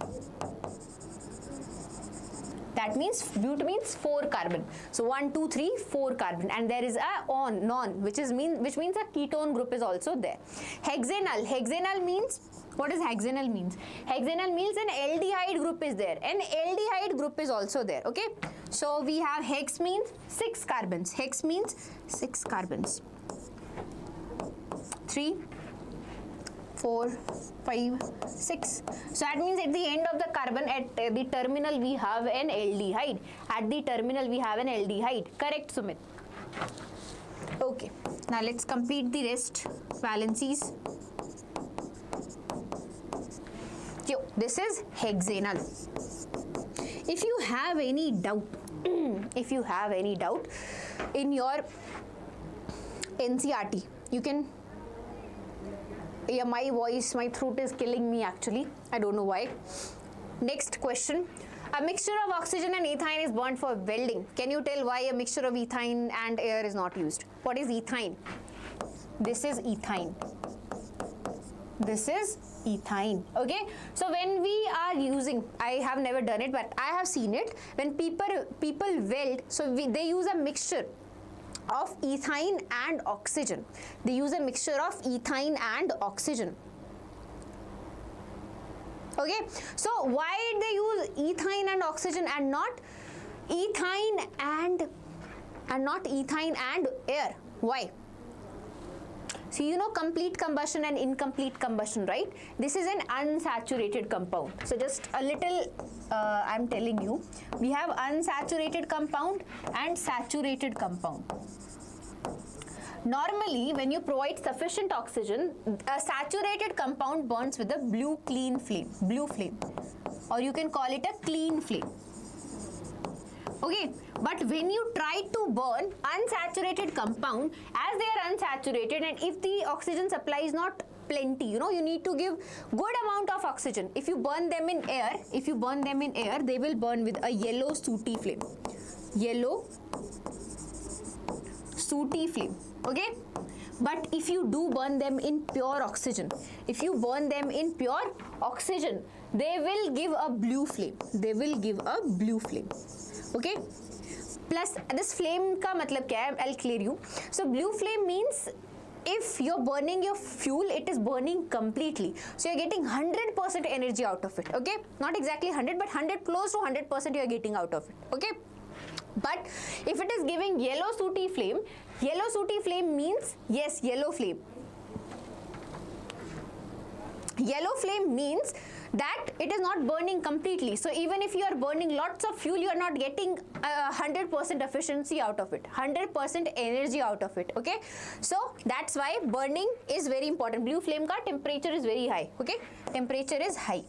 That means but means 4 carbon. So 1, 2, 3, 4 carbon, and there is a non, which means a ketone group is also there. Hexanal. Hexanal means, what does hexanal means? Hexanal means an aldehyde group is there. An aldehyde group is also there. Okay. So we have hex means 6 carbons. Hex means 6 carbons. 3, 4, 5, 6. So that means at the end of the carbon, at the terminal we have an aldehyde. At the terminal we have an aldehyde. Correct, Sumit? Okay. Now let's complete the rest valencies. Yo, this is hexanal. If you have any doubt, if you have any doubt in your NCERT, you can. Yeah, my voice, my throat is killing me actually. I don't know why. Next question. A mixture of oxygen and ethine is burnt for welding. Can you tell why a mixture of ethine and air is not used? What is ethine? This is ethine. This is ethine. Okay, so when we are using, I have never done it, but I have seen it. When people weld, so they use a mixture of ethine and oxygen. They use a mixture of ethine and oxygen. Okay, so why they use ethine and oxygen and not ethine and not ethine and air? Why? So you know complete combustion and incomplete combustion, right? This is an unsaturated compound. So just a little, I'm telling you, we have unsaturated compound and saturated compound. Normally, when you provide sufficient oxygen, a saturated compound burns with a blue flame, or you can call it a clean flame. Okay, but when you try to burn unsaturated compound, as they are unsaturated, and if the oxygen supply is not plenty, you know, you need to give good amount of oxygen. If you burn them in air, they will burn with a yellow sooty flame. Yellow sooty flame. Okay, but if you do burn them in pure oxygen, they will give a blue flame. Okay, plus this flame ka matlab kya hai? I'll clear you. So blue flame means if you're burning your fuel, it is burning completely. So you're getting 100% energy out of it. Okay, not exactly 100, but 100, close to 100% you're getting out of it. Okay, but if it is giving yellow sooty flame means, yes, yellow flame. Yellow flame means that it is not burning completely. So even if you are burning lots of fuel, you are not getting 100% efficiency out of it, 100% energy out of it. Okay, so that's why burning is very important. Blue flame ka temperature is very high. Okay, temperature is high.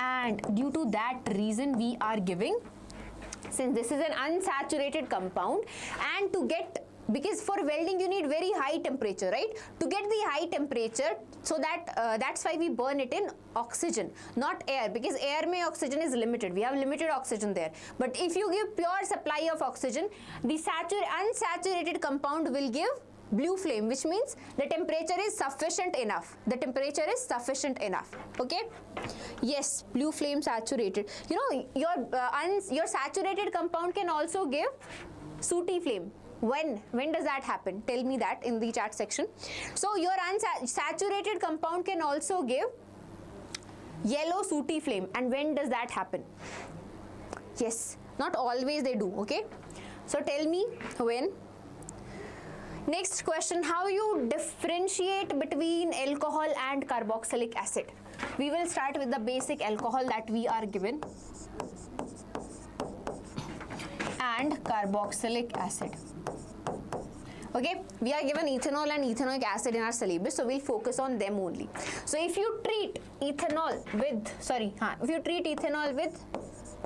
And due to that reason, we are giving, since this is an unsaturated compound, and to get, because for welding you need very high temperature, right? To get the high temperature, so that that's why we burn it in oxygen, not air, because air mein oxygen is limited. We have limited oxygen there. But if you give pure supply of oxygen, the unsaturated compound will give blue flame, which means the temperature is sufficient enough. The temperature is sufficient enough. Okay. Yes, blue flame saturated. You know, your saturated compound can also give sooty flame. When does that happen? Tell me that in the chat section. So your unsaturated compound can also give yellow sooty flame. And when does that happen? Yes, not always they do. Okay. So tell me when. Next question, how you differentiate between alcohol and carboxylic acid? We will start with the basic alcohol that we are given and carboxylic acid. Okay, we are given ethanol and ethanoic acid in our syllabus, so we'll focus on them only. So if you treat ethanol with,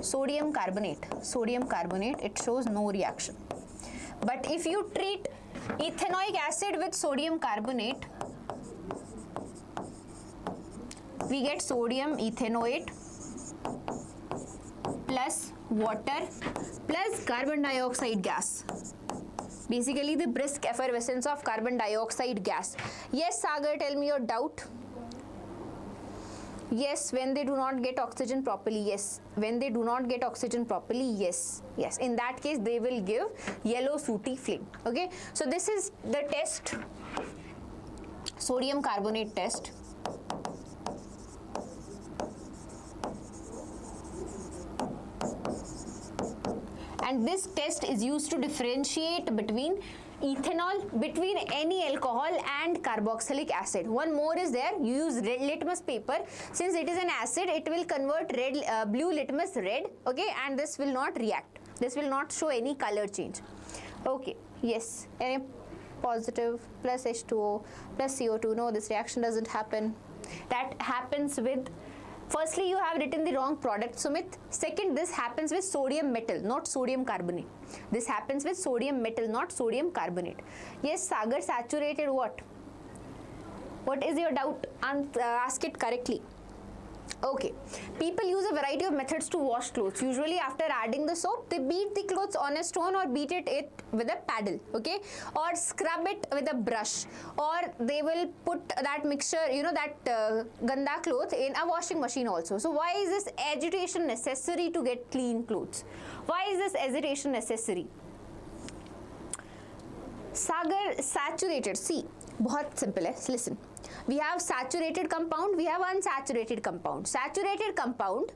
sodium carbonate, it shows no reaction. But if you treat ethanoic acid with sodium carbonate, we get sodium ethanoate plus water plus carbon dioxide gas. Basically the brisk effervescence of carbon dioxide gas. Yes, Sagar, tell me your doubt. Yes, when they do not get oxygen properly. Yes, when they do not get oxygen properly. Yes, yes. In that case, they will give yellow sooty flame. Okay. So this is the test, sodium carbonate test. And this test is used to differentiate between ethanol, between any alcohol and carboxylic acid. One more is there, you use red litmus paper. Since it is an acid, it will convert blue litmus red, okay, and this will not react. This will not show any color change. Okay, yes, Na positive plus H2O plus CO2. No, this reaction doesn't happen. That happens with, firstly, you have written the wrong product, Sumit. Second, this happens with sodium metal, not sodium carbonate. This happens with sodium metal, not sodium carbonate. Yes, Sagar, saturated what? What is your doubt? Ask it correctly. Okay. People use a variety of methods to wash clothes. Usually after adding the soap, they beat the clothes on a stone or beat it with a paddle, okay? Or scrub it with a brush. Or they will put that mixture, you know, that ganda cloth in a washing machine also. So why is this agitation necessary to get clean clothes? Why is this agitation necessary? Sagar, saturated. See, बहुत simple है. Listen. We have saturated compound, we have unsaturated compound. Saturated compound,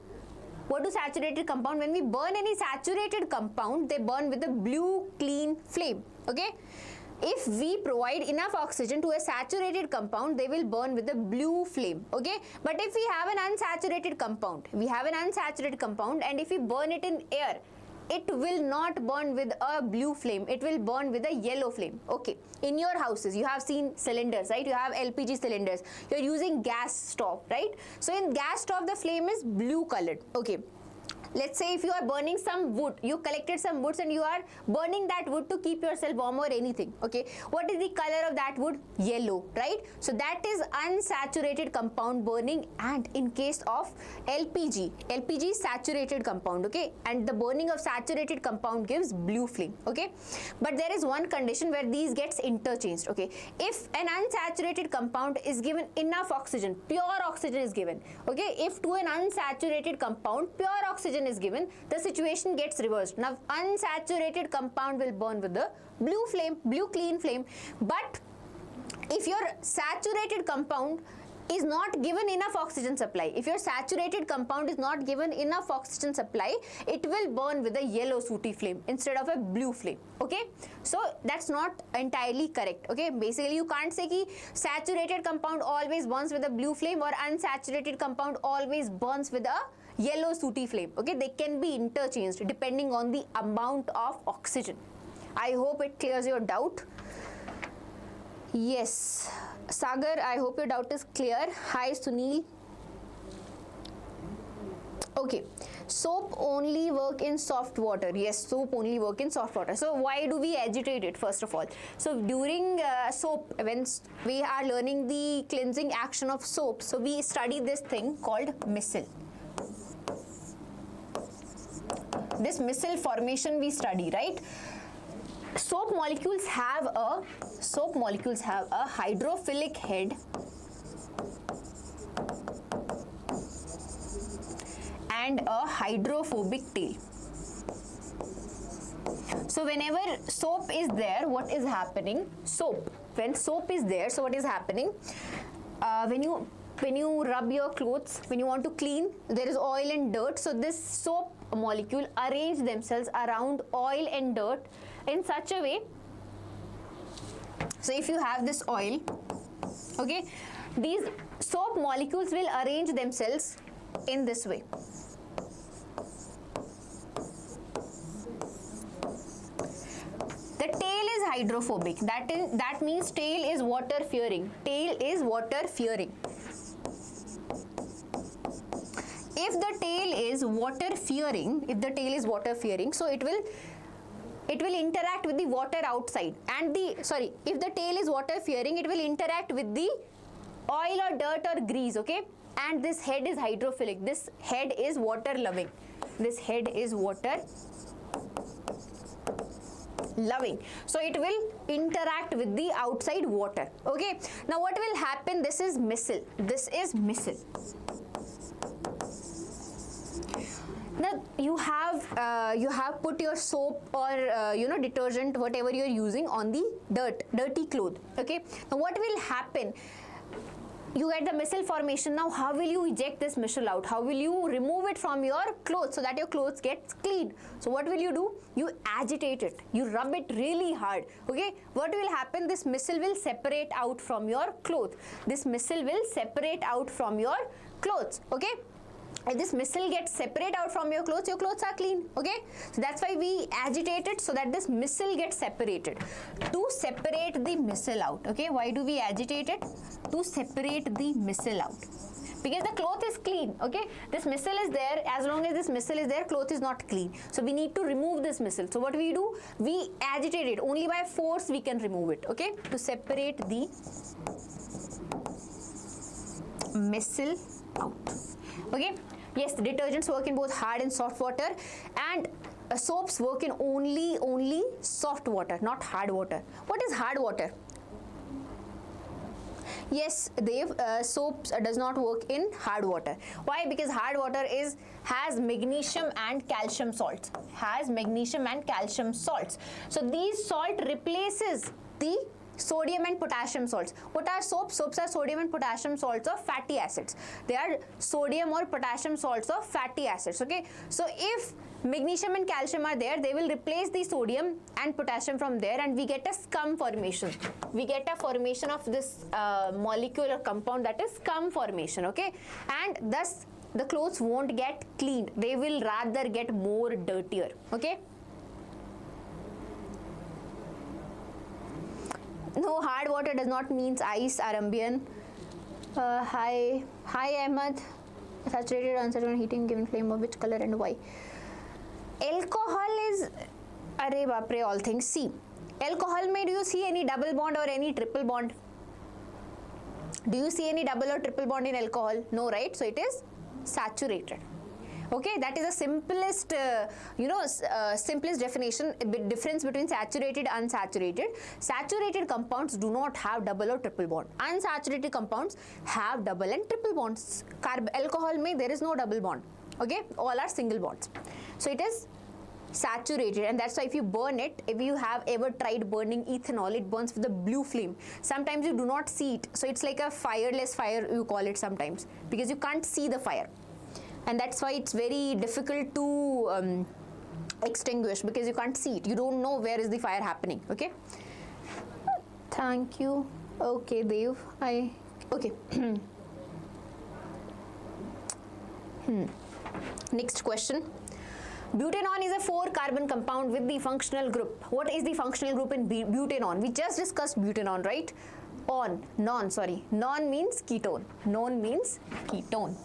what do saturated compound? When we burn any saturated compound, they burn with a blue clean flame, okay? If we provide enough oxygen to a saturated compound, they will burn with a blue flame, okay? But if we have an unsaturated compound, and if we burn it in air, it will not burn with a blue flame, it will burn with a yellow flame. Okay, in your houses you have seen cylinders, right? You have LPG cylinders, you're using gas stove, right? So in gas stove the flame is blue colored. Okay, let's say if you are burning some wood, you collected some woods and you are burning that wood to keep yourself warm or anything, okay? What is the color of that wood? Yellow, right? So that is unsaturated compound burning. And in case of LPG saturated compound, okay? And the burning of saturated compound gives blue flame, okay? But there is one condition where these gets interchanged, okay? If an unsaturated compound is given enough oxygen, pure oxygen is given, okay? If to an unsaturated compound pure oxygen is given, the situation gets reversed. Now unsaturated compound will burn with the blue flame, blue clean flame. But if your saturated compound is not given enough oxygen supply, if your saturated compound is not given enough oxygen supply, it will burn with a yellow sooty flame instead of a blue flame. Okay, so that's not entirely correct. Okay, basically you can't say ki saturated compound always burns with a blue flame or unsaturated compound always burns with a yellow sooty flame. Okay, they can be interchanged depending on the amount of oxygen. I hope it clears your doubt. Yes, Sagar, I hope your doubt is clear. Hi, Sunil. Okay, soap only work in soft water. Yes, soap only work in soft water. So why do we agitate it first of all? So during soap, when we are learning the cleansing action of soap, so we study this thing called micelle. This micelle formation we study, right? Soap molecules have a hydrophilic head and a hydrophobic tail. So whenever soap is there, what is happening? When soap is there, so what is happening? When you rub your clothes, when you want to clean, there is oil and dirt. So this soap molecule arrange themselves around oil and dirt in such a way. So if you have this oil, okay, these soap molecules will arrange themselves in this way. The tail is hydrophobic. That means tail is water fearing. Tail is water fearing. If the tail is water fearing, so it will interact with the water outside, and if the tail is water fearing, it will interact with the oil or dirt or grease. Okay, and this head is hydrophilic. This head is water loving. So it will interact with the outside water. Okay, now what will happen? This is micelle. Now you have put your soap or detergent, whatever you are using, on the dirty cloth. Okay, now what will happen? You get the micelle formation. Now how will you eject this micelle out? How will you remove it from your clothes so that your clothes gets clean? So what will you do? You agitate it. You rub it really hard. Okay, what will happen? This micelle will separate out from your cloth. Okay, if this micelle gets separate out from your clothes are clean. Okay, so that's why we agitate it, so that this micelle gets separated. To separate the micelle out. Okay, why do we agitate it? To separate the micelle out, because the cloth is clean. Okay, this micelle is there. As long as this micelle is there, cloth is not clean. So we need to remove this micelle. So what we do? We agitate it. Only by force we can remove it. Okay, to separate the micelle out. Okay, yes, detergents work in both hard and soft water, and soaps work in only soft water, not hard water. What is hard water? Yes, Dev, soaps does not work in hard water. Why? Because hard water has magnesium and calcium salts. So these salt replaces the sodium and potassium salts. What are soaps? Soaps are sodium and potassium salts of fatty acids. They are sodium or potassium salts of fatty acids. Okay, so if magnesium and calcium are there, they will replace the sodium and potassium from there, and we get a scum formation. We get a formation of this molecular compound, that is scum formation. Okay, and thus the clothes won't get cleaned. They will rather get more dirtier. Okay. No, hard water does not mean ice, Arambian. Hi Ahmed. Saturated, unsaturated, heating, given flame of which color and why? Alcohol is, arre bapre, all things. See, alcohol may, do you see any double bond or any triple bond? Do you see any double or triple bond in alcohol? No, right? So it is saturated. Okay, that is the simplest, simplest definition, difference between saturated and unsaturated. Saturated compounds do not have double or triple bond. Unsaturated compounds have double and triple bonds. Alcohol mein there is no double bond. Okay, all are single bonds. So it is saturated, and that's why if you burn it, if you have ever tried burning ethanol, it burns with a blue flame. Sometimes you do not see it, so it's like a fireless fire, you call it sometimes, because you can't see the fire, and that's why it's very difficult to extinguish, because you can't see it, you don't know where is the fire happening. Okay, thank you. Okay, Dev, okay. Next question. Butanon is a 4-carbon compound with the functional group. What is the functional group in butanon? We just discussed butanon, right? Non means ketone. Non means ketone.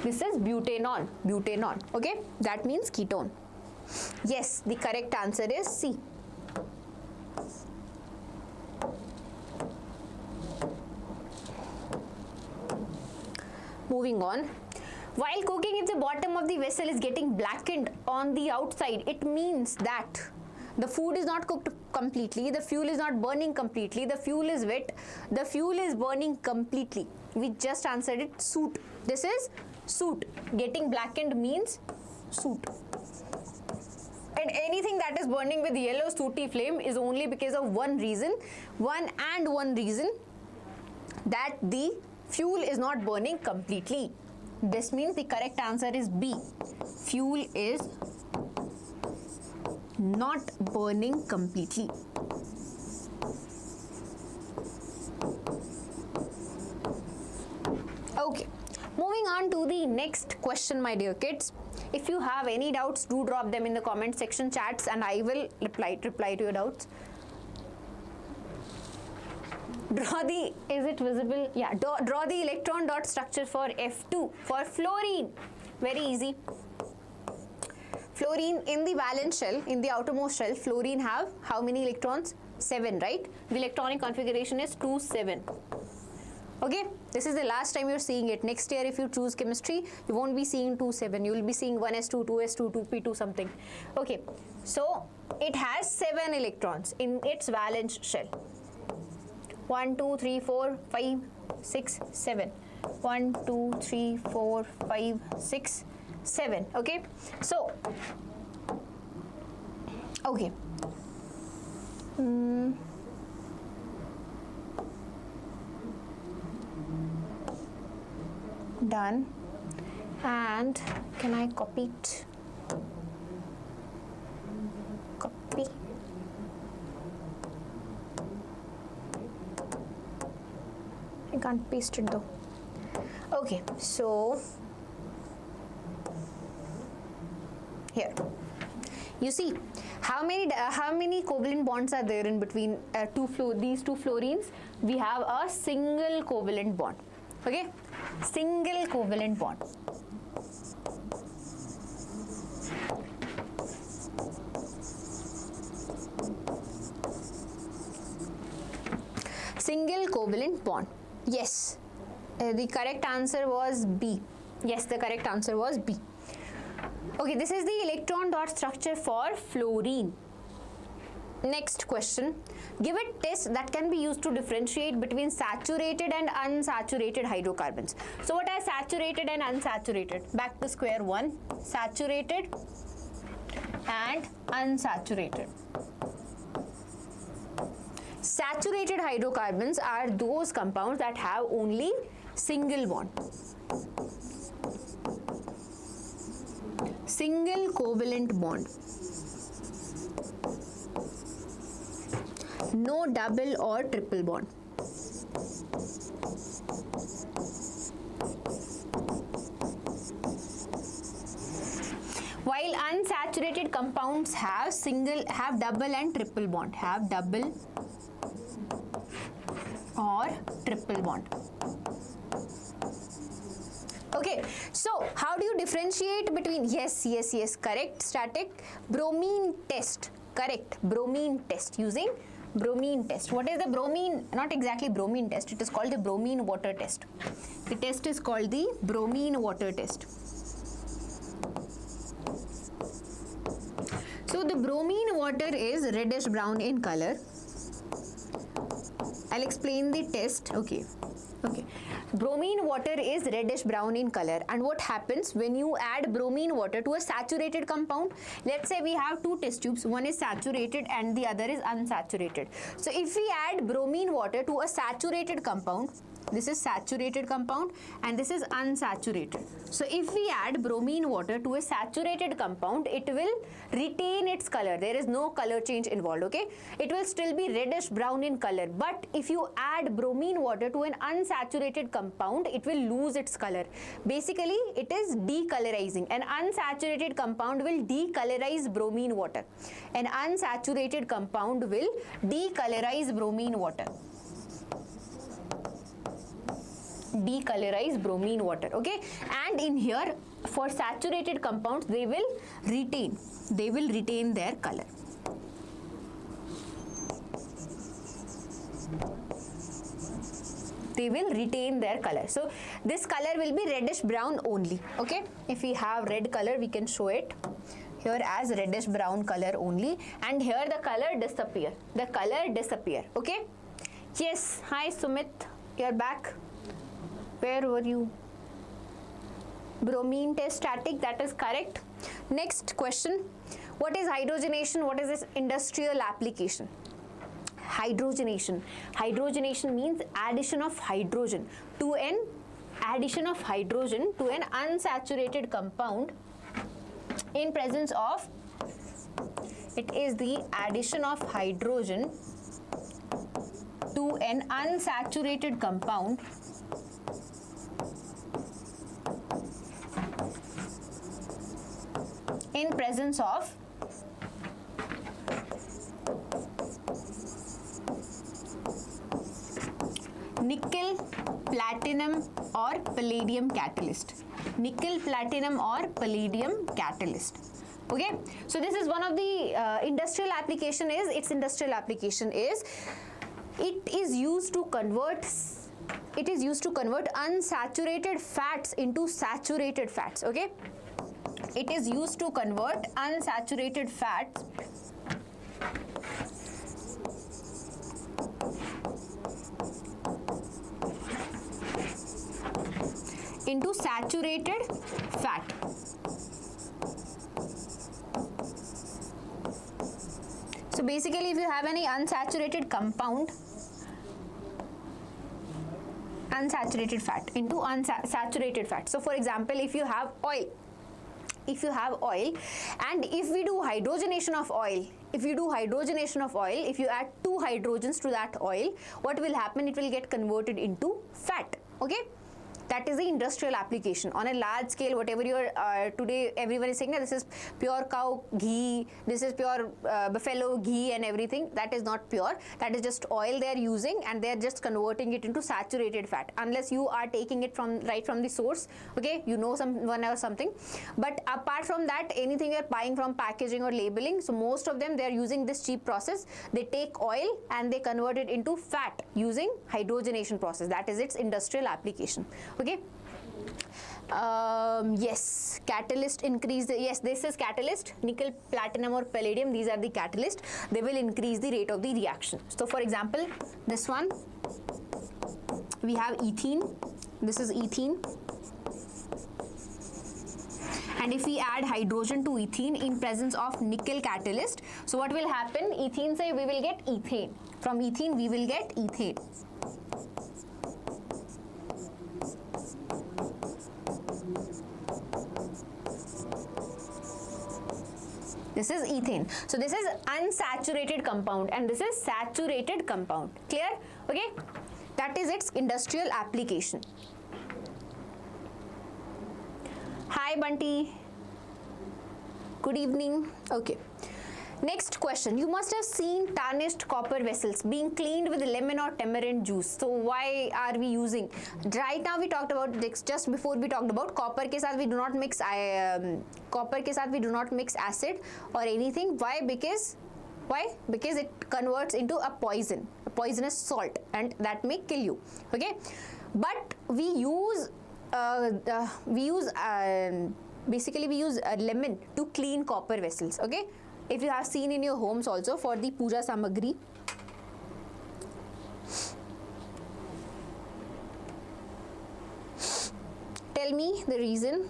This is butanon, okay? That means ketone. Yes, the correct answer is C. Moving on. While cooking, if the bottom of the vessel is getting blackened on the outside, it means that the food is not cooked completely, the fuel is not burning completely, the fuel is wet, the fuel is burning completely. We just answered it, soot. This is soot. Getting blackened means soot. And anything that is burning with yellow sooty flame is only because of one reason, that the fuel is not burning completely. This means the correct answer is B. Fuel is not burning completely. Okay. Moving on to the next question, my dear kids. If you have any doubts, do drop them in the comment section chats and I will reply to your doubts. Draw the, is it visible? Yeah, draw the electron dot structure for F2 for fluorine. Very easy. Fluorine in the valence shell, in the outermost shell, fluorine have how many electrons? 7, right? The electronic configuration is 2, 7. Okay, this is the last time you're seeing it. Next year, if you choose chemistry, you won't be seeing 2, 7. You will be seeing 1s2, 2s2, 2p2 something. Okay, so it has 7 electrons in its valence shell. 1, 2, 3, 4, 5, 6, 7. 1, 2, 3, 4, 5, 6, 7. Okay, so, okay. Done. And can I copy it? Copy. I can't paste it though. Okay, so here you see how many covalent bonds are there in between these two fluorines. We have a single covalent bond. Okay, single covalent bond. Single covalent bond. Yes, the correct answer was B. Yes, the correct answer was B. Okay, this is the electron dot structure for fluorine. Next question. Give a test that can be used to differentiate between saturated and unsaturated hydrocarbons. So what are saturated and unsaturated? Back to square one. Saturated and unsaturated. Saturated hydrocarbons are those compounds that have only single bond. Single covalent bond. No double or triple bond. While unsaturated compounds have double and triple bond. Have double or triple bond. Okay, so how do you differentiate between, yes, correct, static, bromine test, correct, bromine test, using bromine test. What is the bromine? Not exactly bromine test, it is called the bromine water test. The test is called the bromine water test. the bromine water is reddish brown in color. I'll explain the test. Okay. Bromine water is reddish brown in color, and what happens when you add bromine water to a saturated compound? Let's say we have two test tubes, one is saturated and the other is unsaturated. So if we add bromine water to a saturated compound, this is saturated compound and this is unsaturated. So if we add bromine water to a saturated compound, it will retain its color. There is no color change involved, okay? It will still be reddish brown in color. But if you add bromine water to an unsaturated compound, it will lose its color. Basically, it is decolorizing. An unsaturated compound will decolorize bromine water. An unsaturated compound will decolorize bromine water. Decolorize bromine water, okay? And in here, for saturated compounds, they will retain their color. They will retain their color. So this color will be reddish brown only, okay? If we have red color, we can show it here as reddish brown color only, and here the color disappear. The color disappear, okay? Yes, hi Sumit, you're back. Where were you? Bromine test static, that is correct. Next question. What is hydrogenation? What is its industrial application? Hydrogenation. Hydrogenation means addition of hydrogen to an unsaturated compound in presence of, it is the addition of hydrogen to an unsaturated compound in presence of nickel, platinum or palladium catalyst. Nickel, platinum or palladium catalyst. Okay, so this is one of the industrial application is, its industrial application is, it is used to convert unsaturated fats into saturated fats, okay? It is used to convert unsaturated fats into saturated fat. So basically, if you have any unsaturated compound, unsaturated fat into unsaturated fat. So for example, if you have oil, and if we do hydrogenation of oil, if you add two hydrogens to that oil, what will happen? It will get converted into fat, okay? That is the industrial application. On a large scale, whatever today everyone is saying that this is pure cow ghee, this is pure buffalo ghee and everything, that is not pure. That is just oil they are using and they are just converting it into saturated fat, unless you are taking it right from the source, okay? You know someone or something. But apart from that, anything you are buying from packaging or labeling, so most of them they are using this cheap process. They take oil and they convert it into fat using hydrogenation process. That is its industrial application. Okay. Yes, catalyst increase the, yes, this is catalyst, nickel, platinum or palladium, these are the catalyst. They will increase the rate of the reaction. So for example, this one, we have ethene, this is ethene. And if we add hydrogen to ethene in presence of nickel catalyst, so what will happen? Ethene say we will get ethane. From ethene we will get ethane. This is ethane. So this is unsaturated compound and this is saturated compound. Clear? Okay. That is its industrial application. Hi Bunty. Good evening. Okay. Next question. You must have seen tarnished copper vessels being cleaned with lemon or tamarind juice. So why are we using? Right now we talked about this, just before we talked about copper ke saath we do not mix acid or anything. Why? Because it converts into a poison, a poisonous salt, and that may kill you. Okay, but we use basically we use lemon to clean copper vessels. Okay. if you have seen in your homes also for the puja samagri. Tell me the reason.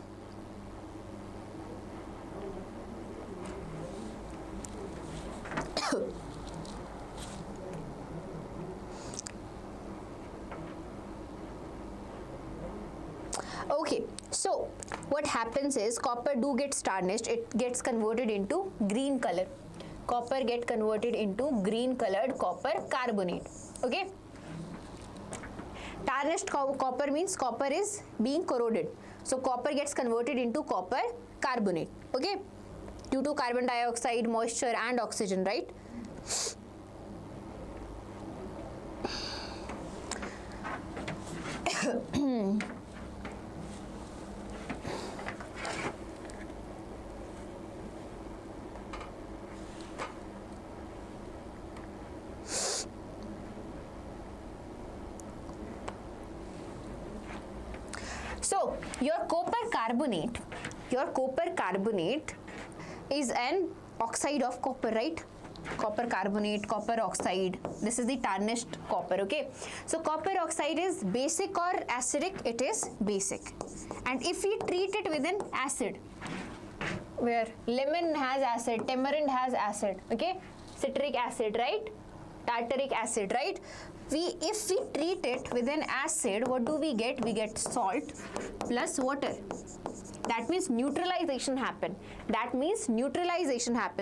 Okay, so what happens is copper do gets tarnished, it gets converted into green color. Copper get converted into green colored copper carbonate. Okay, tarnished copper means copper is being corroded, so copper gets converted into copper carbonate. Okay, due to carbon dioxide, moisture and oxygen, right? So your copper carbonate is an oxide of copper, right? Copper carbonate, copper oxide, this is the tarnished copper. Okay, so copper oxide is basic or acidic? It is basic. And if we treat it with an acid, where lemon has acid, tamarind has acid, okay, citric acid, right, tartaric acid, right, if we treat it with an acid, what do we get? We get salt plus water. That means neutralization happen.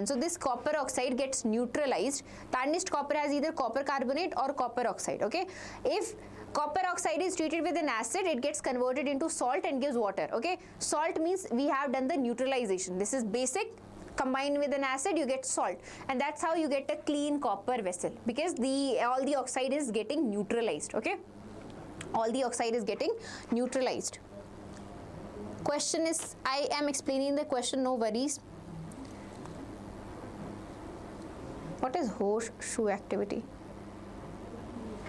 So this copper oxide gets neutralized. Tarnished copper has either copper carbonate or copper oxide. Okay, if copper oxide is treated with an acid, it gets converted into salt and gives water. Okay, salt means we have done the neutralization. This is basic. Combined with an acid, you get salt, and that's how you get a clean copper vessel, because all the oxide is getting neutralized. Okay, all the oxide is getting neutralized. Question is, I am explaining the question, no worries. What is horseshoe activity?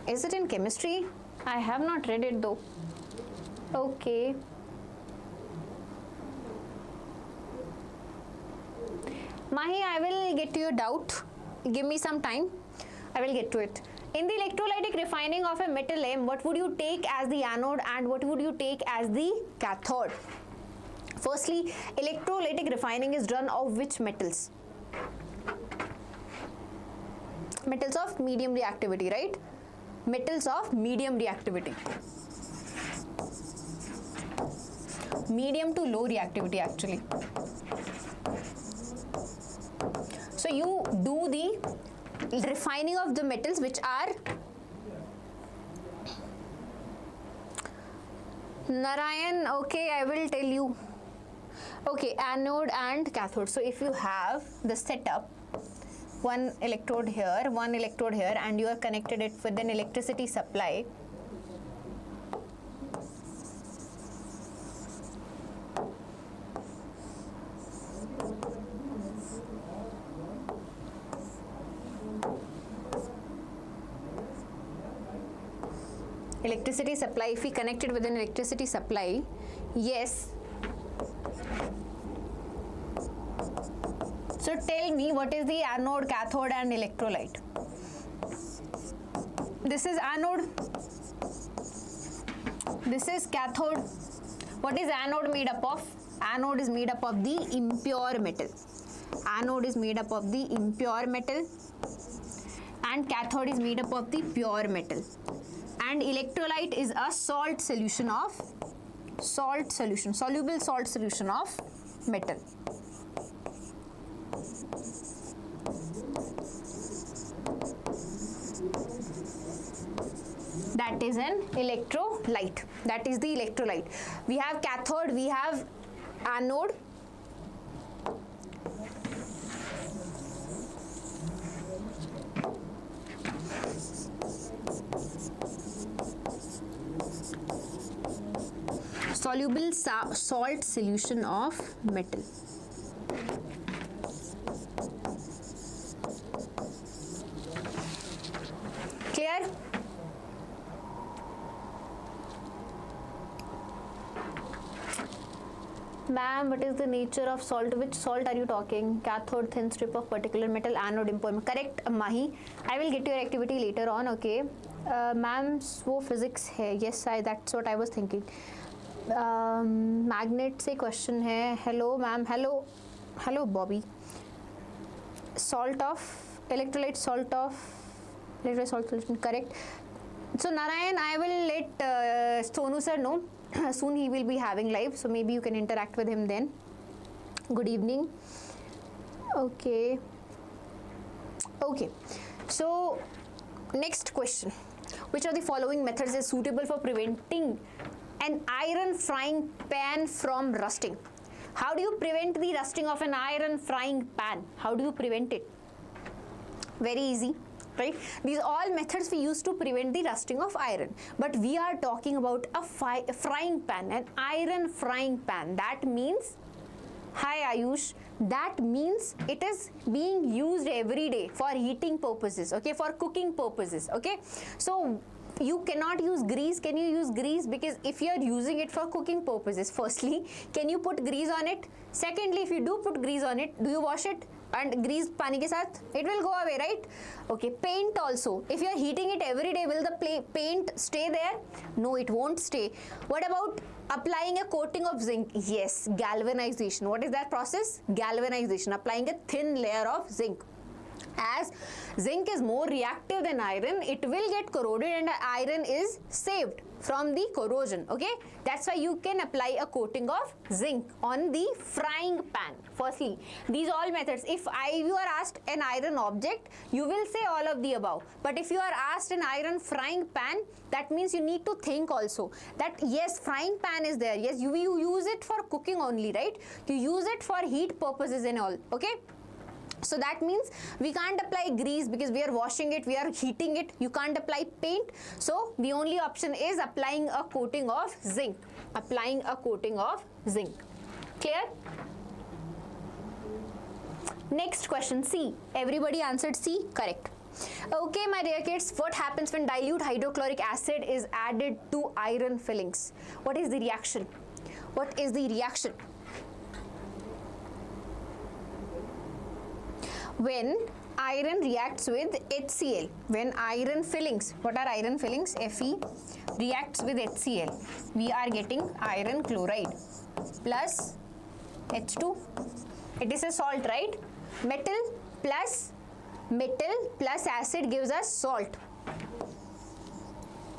Is it in chemistry? I have not read it though. Okay. Mahi, I will get to your doubt. Give me some time. I will get to it. In the electrolytic refining of a metal M, what would you take as the anode and what would you take as the cathode? Firstly, electrolytic refining is done of which metals? Metals of medium reactivity, right? Metals of medium reactivity. Medium to low reactivity actually. So you do the refining of the metals which are Narayan, okay, I will tell you. Okay, anode and cathode. So if you have the setup, one electrode here, and you have connected it with an electricity supply, if we connect it with an electricity supply, yes. So tell me, what is the anode, cathode and electrolyte? This is anode, this is cathode. What is anode made up of? Anode is made up of the impure metal. Anode is made up of the impure metal and cathode is made up of the pure metal. And electrolyte is a salt solution of soluble salt solution of metal. That is an electrolyte. That is the electrolyte. We have cathode, we have anode. Soluble salt solution of metal. Clear? Ma'am, what is the nature of salt? Which salt are you talking? Cathode, thin strip of particular metal, anode, impolymer. Correct, Mahi. I will get your activity later on, okay? Ma'am, वो physics है. Yes, that's what I was thinking. Magnet से question है. Hello, ma'am. Hello, Bobby. Salt of electrolyte, salt of electrolyte salt solution. Correct. So Narayan, I will let Sonu sir know. Soon he will be having live, so maybe you can interact with him then. Good evening. Okay. So next question. Which of the following methods is suitable for preventing an iron frying pan from rusting? How do you prevent the rusting of an iron frying pan? How do you prevent it? Very easy. Right? These are all methods we use to prevent the rusting of iron. But we are talking about a frying pan, an iron frying pan. That means, hi Ayush, that means it is being used every day for heating purposes, okay, for cooking purposes, okay. So you cannot use grease. Can you use grease? Because if you are using it for cooking purposes, firstly, can you put grease on it? Secondly, if you do put grease on it, do you wash it? And grease pani ke saath, it will go away, right? Okay, paint also. If you are heating it every day, will the paint stay there? No, it won't stay. What about applying a coating of zinc? Yes, galvanization. What is that process? Galvanization. Applying a thin layer of zinc. As zinc is more reactive than iron, it will get corroded and iron is saved from the corrosion, okay. That's why you can apply a coating of zinc on the frying pan. Firstly, these all methods. If you are asked an iron object, you will say all of the above. But if you are asked an iron frying pan, that means you need to think also that yes, frying pan is there. Yes, you use it for cooking only, right? You use it for heat purposes and all, okay. So that means we can't apply grease because we are washing it, we are heating it. You can't apply paint. So the only option is applying a coating of zinc. Applying a coating of zinc. Clear? Next question, C. Everybody answered C? Correct. Okay, my dear kids, what happens when dilute hydrochloric acid is added to iron fillings? What is the reaction? What is the reaction? When iron reacts with HCl, when iron fillings, what are iron fillings? Fe reacts with HCl, we are getting iron chloride plus H2. It is a salt, right? Metal plus acid gives us salt.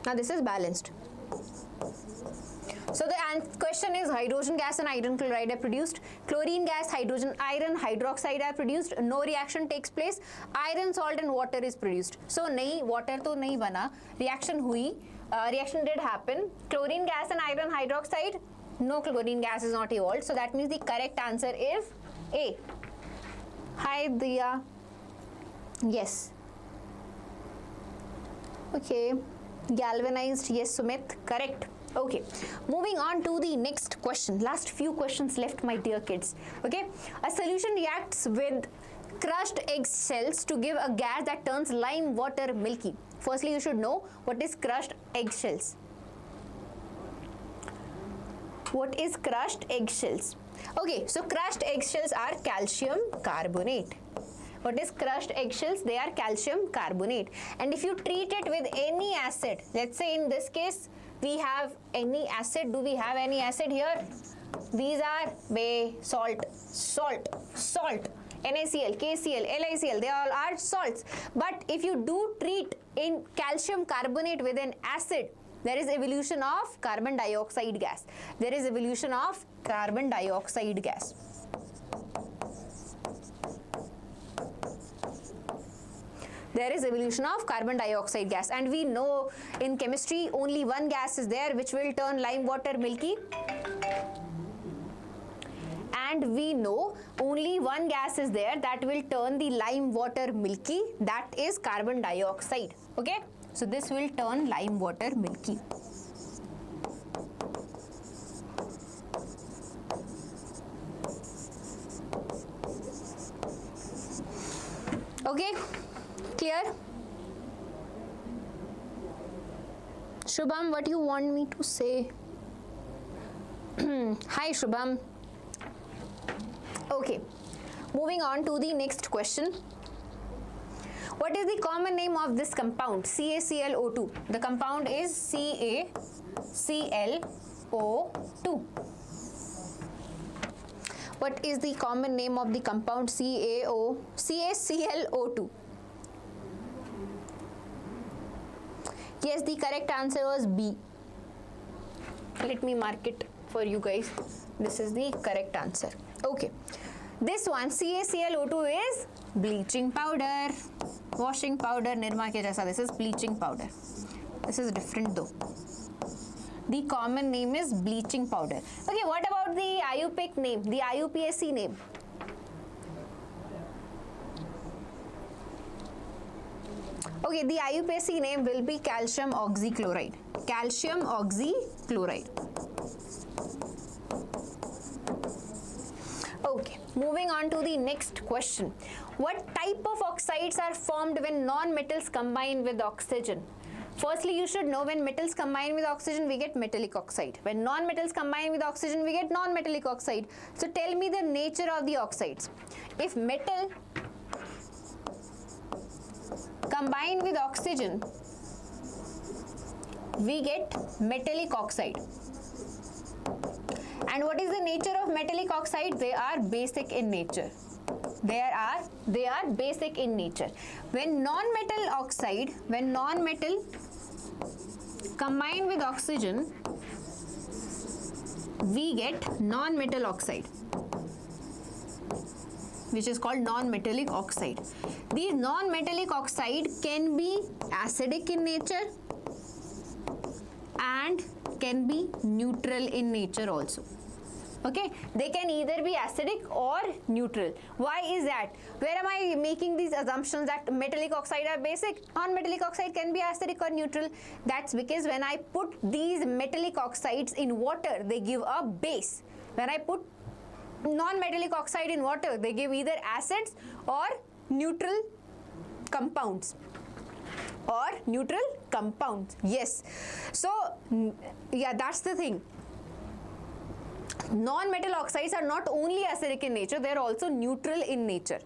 Now this is balanced. So the question is, hydrogen gas and iron chloride are produced. Chlorine gas, hydrogen, iron hydroxide are produced. No reaction takes place. Iron, salt and water is produced. So nahi, water to nahi bana. Reaction hui. Reaction did happen. Chlorine gas and iron hydroxide. No chlorine gas is not evolved. So that means the correct answer is A. Hi Diya. Yes. Okay. Galvanized. Yes, Sumit. Correct. Okay, moving on to the next question. Last few questions left, my dear kids. Okay, a solution reacts with crushed egg shells to give a gas that turns lime water milky. Firstly, you should know what is crushed egg shells. What is crushed egg shells? Okay, so crushed egg shells are calcium carbonate. What is crushed eggshells? They are calcium carbonate. And if you treat it with any acid, let's say in this case, we have any acid. Do we have any acid here? These are salt, NaCl, KCl, LiCl, they all are salts. But if you do treat in calcium carbonate with an acid, there is evolution of carbon dioxide gas. There is evolution of carbon dioxide gas. There is evolution of carbon dioxide gas, and we know in chemistry only one gas is there which will turn lime water milky, and we know only one gas is there that will turn the lime water milky, that is carbon dioxide. Okay, so this will turn lime water milky. Okay, clear? Shubham, what do you want me to say? Hi Shubham. Okay, moving on to the next question. What is the common name of this compound CaClO2? The compound is CaClO2. What is the common name of the compound CaClO2? Yes, the correct answer was B. Let me mark it for you guys. This is the correct answer. Okay. This one, CaClO2, is bleaching powder. Washing powder, Nirma ke jaisa. This is bleaching powder. This is different though. The common name is bleaching powder. Okay, what about the IUPAC name, the IUPAC name? Okay, the IUPAC name will be calcium oxychloride. Calcium oxychloride. Okay, moving on to the next question. What type of oxides are formed when non-metals combine with oxygen? Firstly, you should know when metals combine with oxygen, we get metallic oxide. When non-metals combine with oxygen, we get non-metallic oxide. So tell me the nature of the oxides. If metal combine with oxygen, we get metallic oxide. And what is the nature of metallic oxide? They are basic in nature. They are basic in nature. When non-metal combine with oxygen, we get non-metal oxide, which is called non-metallic oxide. These non-metallic oxide can be acidic in nature and can be neutral in nature also. Okay, they can either be acidic or neutral. Why is that? Where am I making these assumptions that metallic oxide are basic? Non-metallic oxide can be acidic or neutral. That's because when I put these metallic oxides in water, they give a base. When I put non-metallic oxide in water, they give either acids or neutral compounds. Yes. So yeah, that's the thing. Non-metal oxides are not only acidic in nature, they are also neutral in nature.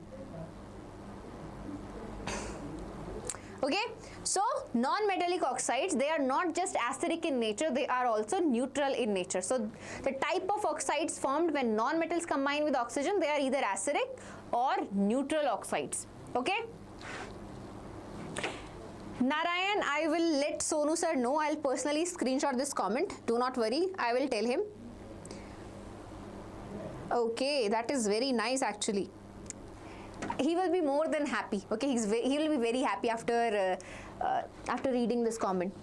Okay, so non-metallic oxides, they are not just acidic in nature, they are also neutral in nature. So the type of oxides formed when non-metals combine with oxygen, they are either acidic or neutral oxides. Okay. Narayan, I will let Sonu sir know. I'll personally screenshot this comment. Do not worry, I will tell him. Okay, that is very nice actually. He will be more than happy. Okay, he will be very happy after reading this comment.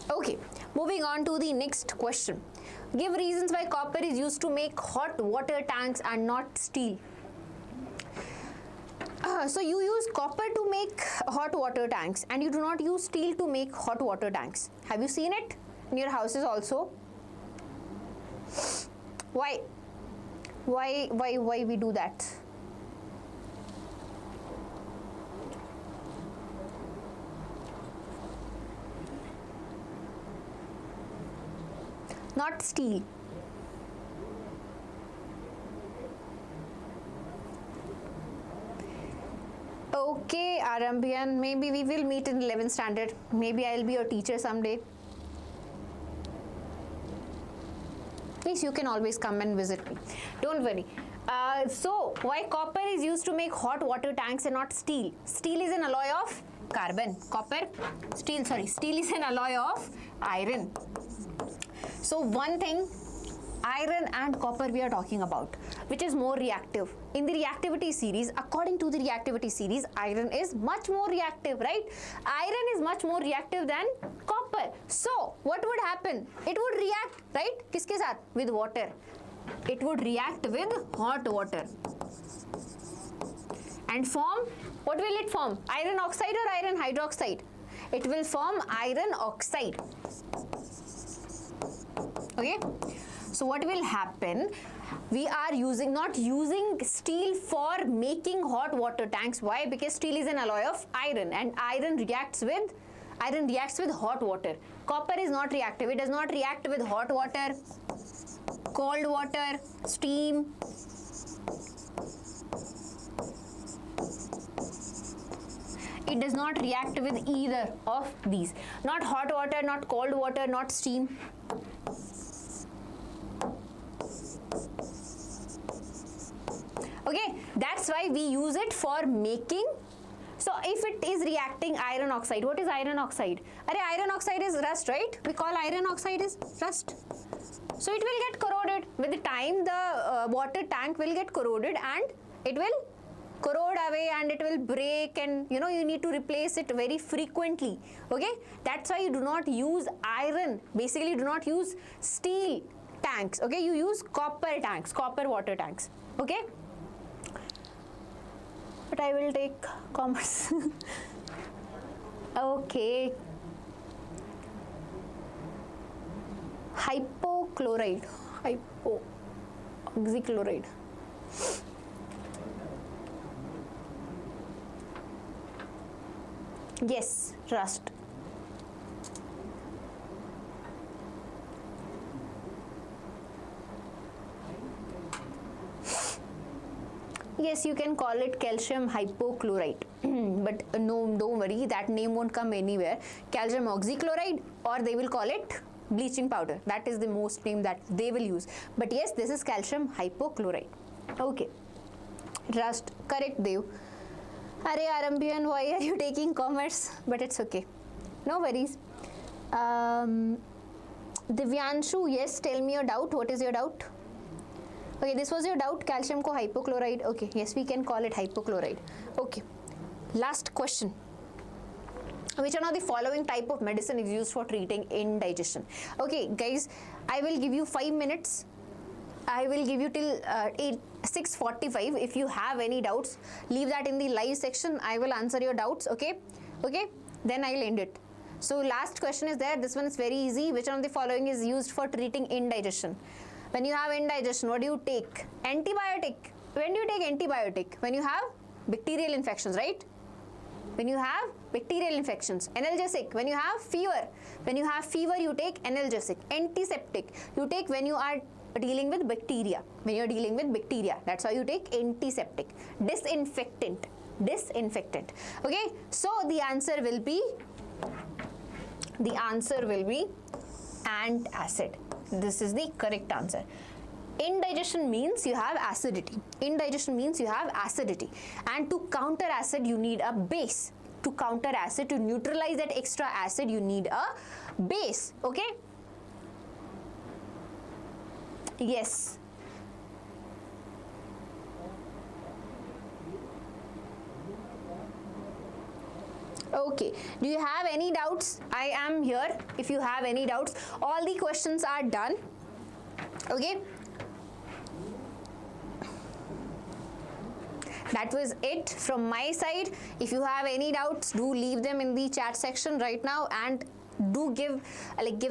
Okay, moving on to the next question. Give reasons why copper is used to make hot water tanks and not steel. So you use copper to make hot water tanks and you do not use steel to make hot water tanks. Have you seen it in your houses also? Why we do that? Not steel. Okay, Arambhian, maybe we will meet in 11th standard. Maybe I'll be your teacher someday. Please, you can always come and visit me. Don't worry. So, why copper is used to make hot water tanks and not steel? Steel is an alloy of carbon. Steel is an alloy of iron. So, one thing, iron and copper we are talking about, which is more reactive. In the reactivity series, according to the reactivity series, iron is much more reactive, right? Iron is much more reactive than copper. So, what would happen? It would react, right? Kiske saath? With water. It would react with hot water. And form, what will it form? Iron oxide or iron hydroxide? It will form iron oxide. Okay? So what will happen? We are not using steel for making hot water tanks. Why? Because steel is an alloy of iron and iron reacts with hot water. Copper is not reactive. It does not react with hot water. cold water, steam. It does not react with either of these. Not hot water, not cold water, not steam. Okay, that's why we use it for making. So if it is reacting iron oxide, what is iron oxide? Iron oxide is rust, right? We call iron oxide is rust. So it will get corroded. With the time, the water tank will get corroded and it will corrode away and it will break, and you need to replace it very frequently. Okay, that's why you do not use iron. Basically, you do not use steel tanks. Okay, you use copper tanks, copper water tanks. Okay, but I will take commerce. Okay, hypochlorite, oxychloride. Yes, rust. Yes, you can call it calcium hypochlorite. But no, don't worry, that name won't come anywhere. Calcium oxychloride, or they will call it bleaching powder. That is the most name that they will use. But yes, this is calcium hypochlorite. Okay. Rust. Correct, Dev. Arey Arambian, why are you taking commerce? But it's okay. No worries. Divyanshu, yes, tell me your doubt. What is your doubt? Okay, this was your doubt. Calcium ko hypochlorite. Okay, yes, we can call it hypochlorite. Okay. Last question. Which one of the following type of medicine is used for treating indigestion? Okay, guys, I will give you 5 minutes. I will give you till 6:45. If you have any doubts, leave that in the live section. I will answer your doubts. Okay, then I'll end it. So last question is there. This one is very easy. Which one of the following is used for treating indigestion? When you have indigestion, what do you take? Antibiotic. When do you take antibiotic? When you have bacterial infections, right? When you have bacterial infections. Analgesic, when you have fever. When you have fever, you take analgesic. Antiseptic, you take when you are dealing with bacteria. When you are dealing with bacteria, that's why you take antiseptic. Disinfectant. Okay, so the answer will be antacid. This is the correct answer. Indigestion means you have acidity. And to counter acid, you need a base. To counter acid, to neutralize that extra acid, you need a base. Okay? Yes. Okay, do you have any doubts? I am here if you have any doubts. All the questions are done. Okay, that was it from my side. If you have any doubts, do leave them in the chat section right now, and do give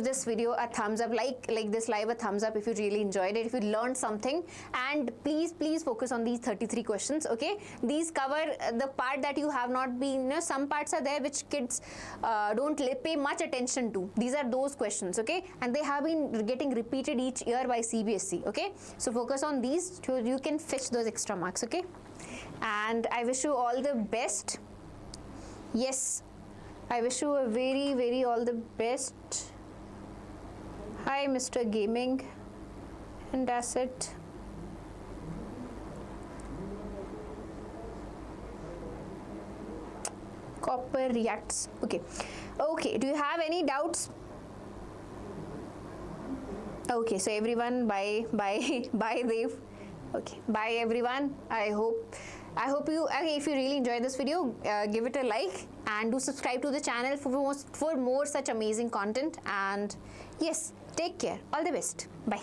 this video a thumbs up, like this live a thumbs up if you really enjoyed it, if you learned something. And please focus on these 33 questions. Okay, these cover the part that you have not been, some parts are there which kids don't pay much attention to. These are those questions. Okay, and they have been getting repeated each year by CBSE. Okay, so focus on these so you can fetch those extra marks. Okay, and I wish you all the best. Yes, I wish you a very all the best. Hi Mr. Gaming, and that's it. Copper reacts. Okay, do you have any doubts? Okay, so everyone, bye Dev. Okay, bye everyone. I hope you, okay, if you really enjoyed this video, give it a like and do subscribe to the channel for more such amazing content. And yes, take care. All the best. Bye.